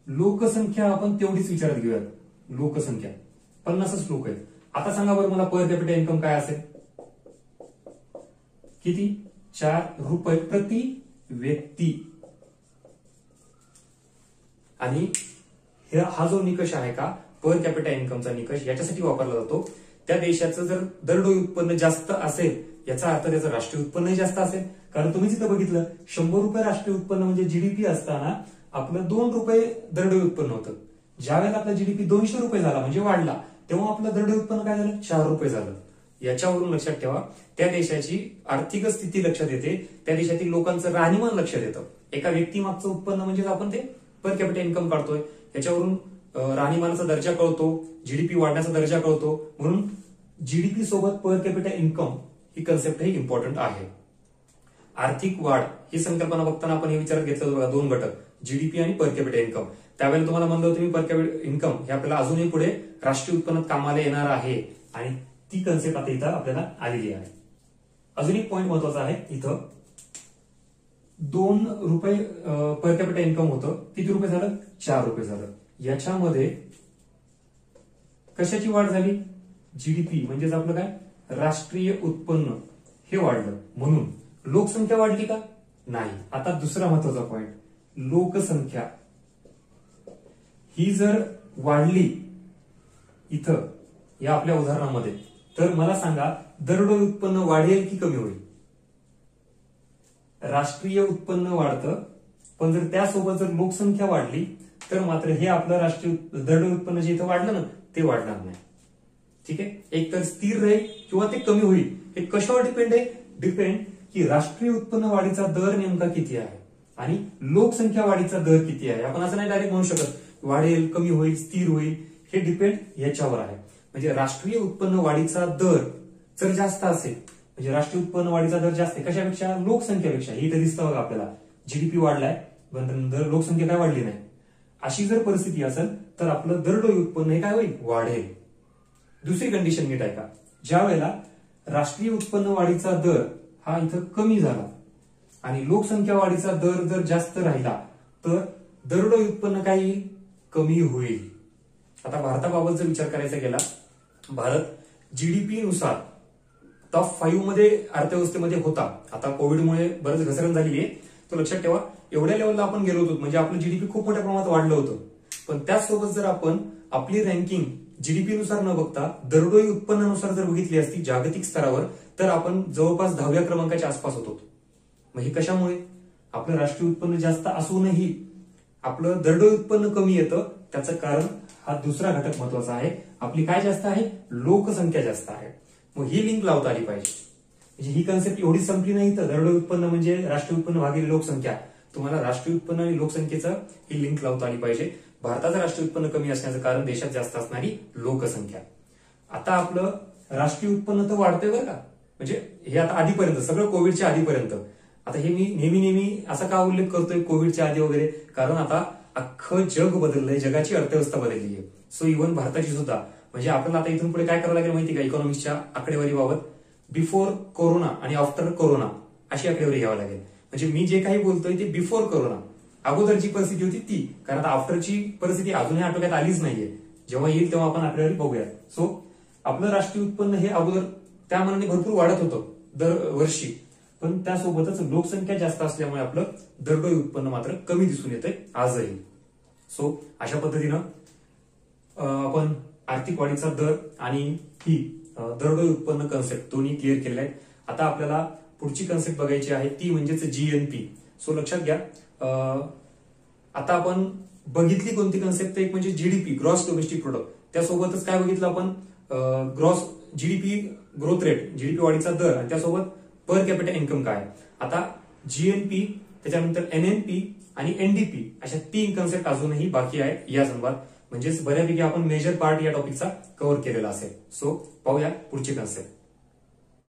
लोकसंख्या आपण तेवढीच विचारात घेऊयात. लोकसंख्या 50च लोक आहेत. आता सांगा बरं मला पर कॅपिटा इन्कम काय असेल किती 4 रुपये प्रति व्यक्ती. आणि हा जो निकष आहे का पर कॅपिटा इन्कमचा निकष याच्यासाठी वापरला जातो त्या देशाचं जर दरडोई उत्पन्न जास्त असेल याचा अर्थ त्याचं राष्ट्रीय उत्पन्नही जास्त असेल. कारण तुम्ही तिथं बघितलं 100 रुपये राष्ट्रीय उत्पन्न म्हणजे जीडीपी असताना आपलं 2 रुपये दरडोई उत्पन्न होतं. ज्यावेळेला आपला जीडीपी 200 रुपये झाला म्हणजे वाढला तेव्हा आपलं दरडोई उत्पन्न काय झालं 4 रुपये झालं. याच्यावरून लक्षात ठेवा त्या देशाची आर्थिक स्थिती लक्षात येते, त्या देशातील लोकांचं राहणीमान लक्षात येतं. एका व्यक्तीमागचं उत्पन्न म्हणजे आपण ते पर कॅपिटा इन्कम काढतोय याच्यावरून राहणीमानाचा दर्जा कळतो, जीडीपी वाढण्याचा दर्जा कळतो, म्हणून जीडीपी सोबत पर कॅपिटा इन्कम ही कन्सेप्ट ही इम्पॉर्टंट आहे. आर्थिक वाढ ही संकल्पना बघताना आपण हे विचारात घेतलं होतं बघा, दोन घटक जीडीपी आणि पर कॅपिटा इन्कम. त्यावेळेला तुम्हाला म्हणलं होतं मी पर कॅपिटा इन्कम हे आपल्याला अजूनही पुढे राष्ट्रीय उत्पन्नात कामाला येणार आहे आणि ती कन्सेप्ट आता इथं आपल्याला आलेली आहे. अजून एक पॉईंट महत्वाचा आहे, इथं 2 रुपये पर कॅपिटा इन्कम होतं, किती रुपये झालं? 4 रुपये झालं. याच्यामध्ये कशाची वाढ झाली? जीडीपी म्हणजेच आपलं काय, राष्ट्रीय उत्पन्न हे वाढलं. म्हणून लोकसंख्या वाढली का? नाही. आता दुसरा महत्वाचा पॉइंट, लोकसंख्या ही जर वाढली इथं या आपल्या उदाहरणामध्ये, तर मला सांगा दरडोई उत्पन्न वाढेल की कमी होईल? राष्ट्रीय उत्पन्न वाढतं, पण जर त्यासोबत जर लोकसंख्या वाढली तर मात्र हे आपलं राष्ट्रीय दरडोई उत्पन्न जे इथं वाढलं ना ते वाढणार नाही. ठीक आहे, एक तर स्थिर राहील किंवा ते कमी होईल. हे कशावर डिपेंड आहे? डिपेंड की राष्ट्रीय उत्पन्न वाढीचा दर नेमका किती आहे आणि लोकसंख्या वाढीचा दर किती आहे. आपण असं नाही डायरेक्ट म्हणू शकत वाढेल, कमी होईल, स्थिर होईल. हे डिपेंड याच्यावर आहे. म्हणजे राष्ट्रीय उत्पन्न वाढीचा दर जर जास्त असेल, म्हणजे राष्ट्रीय उत्पन्न वाढीचा दर जास्त आहे कशापेक्षा? लोकसंख्येपेक्षा. हे इथे दिसतं बघा आपल्याला, जीडीपी वाढलाय पण लोकसंख्या काय वाढली नाही. अशी जर परिस्थिती असेल तर आपलं दरडोई उत्पन्न हे काय होईल? वाढेल. दुसरी कंडिशन नीट आहे का, ज्या वेळेला राष्ट्रीय उत्पन्न वाढीचा दर हा इथं कमी झाला आणि लोकसंख्या वाढीचा दर जर जास्त राहिला तर दरडोई उत्पन्न काय येईल? कमी होईल. आता भारताबाबत जर विचार करायचा गेला, भारत जीडीपी नुसार टॉप 5 मध्ये अर्थव्यवस्थेमध्ये होता. आता कोविडमुळे बरंच घसरण झालेली आहे, तो लक्षात ठेवा. एवढ्या लेवलला आपण गेलो होतो म्हणजे आपलं जीडीपी खूप मोठ्या प्रमाणात वाढलं होतं. पण त्याचसोबत जर आपण आपली रँकिंग जीडीपी नुसार न बघता दरडोई उत्पन्नानुसार जर बघितली असती जागतिक स्तरावर, तर आपण जवळपास 10व्या क्रमांकाच्या आसपास होतो. मग हे कशामुळे? आपलं राष्ट्रीय उत्पन्न जास्त असूनही आपलं दरडोई उत्पन्न कमी येतं. त्याचं कारण हा दुसरा घटक महत्वाचा आहे, आपली काय जास्त आहे? लोकसंख्या जास्त आहे. मग ही लिंक लावता आली पाहिजे. म्हणजे ही कन्सेप्ट एवढी संपली नाही तर दरडोई उत्पन्न म्हणजे राष्ट्रीय उत्पन्न भागिले लोकसंख्या. तुम्हाला राष्ट्रीय उत्पन्न आणि लोकसंख्येचं ही लिंक लावता आली पाहिजे. भारताचं राष्ट्रीय उत्पन्न कमी असण्याचं कारण देशात जास्त असणारी लोकसंख्या. आता आपलं राष्ट्रीय उत्पन्न तर वाढतंय बरं का, म्हणजे हे आता आधीपर्यंत सगळं कोविडच्या आधीपर्यंत. आता हे मी नेहमी असा का उल्लेख करतोय कोविडच्या आधी वगैरे? कारण आता अख्खं जग बदललंय, जगाची अर्थव्यवस्था बदलली आहे. सो इव्हन भारताची सुद्धा. म्हणजे आपल्याला आता इथून पुढे काय करावं लागेल माहिती का? इकॉनॉमिक्सच्या आकडेवारीबाबत बिफोर कोरोना आणि आफ्टर कोरोना अशी आकडेवारी घ्यावी लागेल. म्हणजे मी जे काही बोलतोय ते बिफोर कोरोना, अगोदरची परिस्थिती होती ती. कारण आता आफ्टरची परिस्थिती अजूनही आटोक्यात आलीच नाहीये. जेव्हा येईल तेव्हा आपण आकडेवारी बघूया. सो आपलं राष्ट्रीय उत्पन्न हे अगोदर त्या मानाने भरपूर वाढत होतं दरवर्षी, पण त्यासोबतच लोकसंख्या जास्त असल्यामुळे आपलं दरडोई उत्पन्न मात्र कमी दिसून येतंय आजही. सो अशा पद्धतीनं आपण आर्थिक वाढीचा दर आणि ही दरडोई उत्पन्न कन्सेप्ट दोन्ही क्लिअर केलेले आहेत. आता आपल्याला पुढची कन्सेप्ट बघायची आहे ती म्हणजेच जीएनपी. सो लक्षात घ्या, आता आपण बघितली कोणती कन्सेप्ट? एक म्हणजे जीडीपी, ग्रॉस डोमेस्टिक प्रोडक्ट. त्यासोबतच काय बघितलं आपण? Gross GDP growth rate, GDP वाढीचा दर, आणि त्यासोबत पर कॅपिटा इन्कम काय. आता जीएनपी, त्याच्यानंतर एनएनपी आणि एनडीपी अशा 3 कन्सेप्ट अजूनही बाकी आहेत या संदर्भात. म्हणजेच बऱ्यापैकी आपण मेजर पार्ट या टॉपिकचा कव्हर केलेला असेल. सो पाहूया पुढची कन्सेप्ट.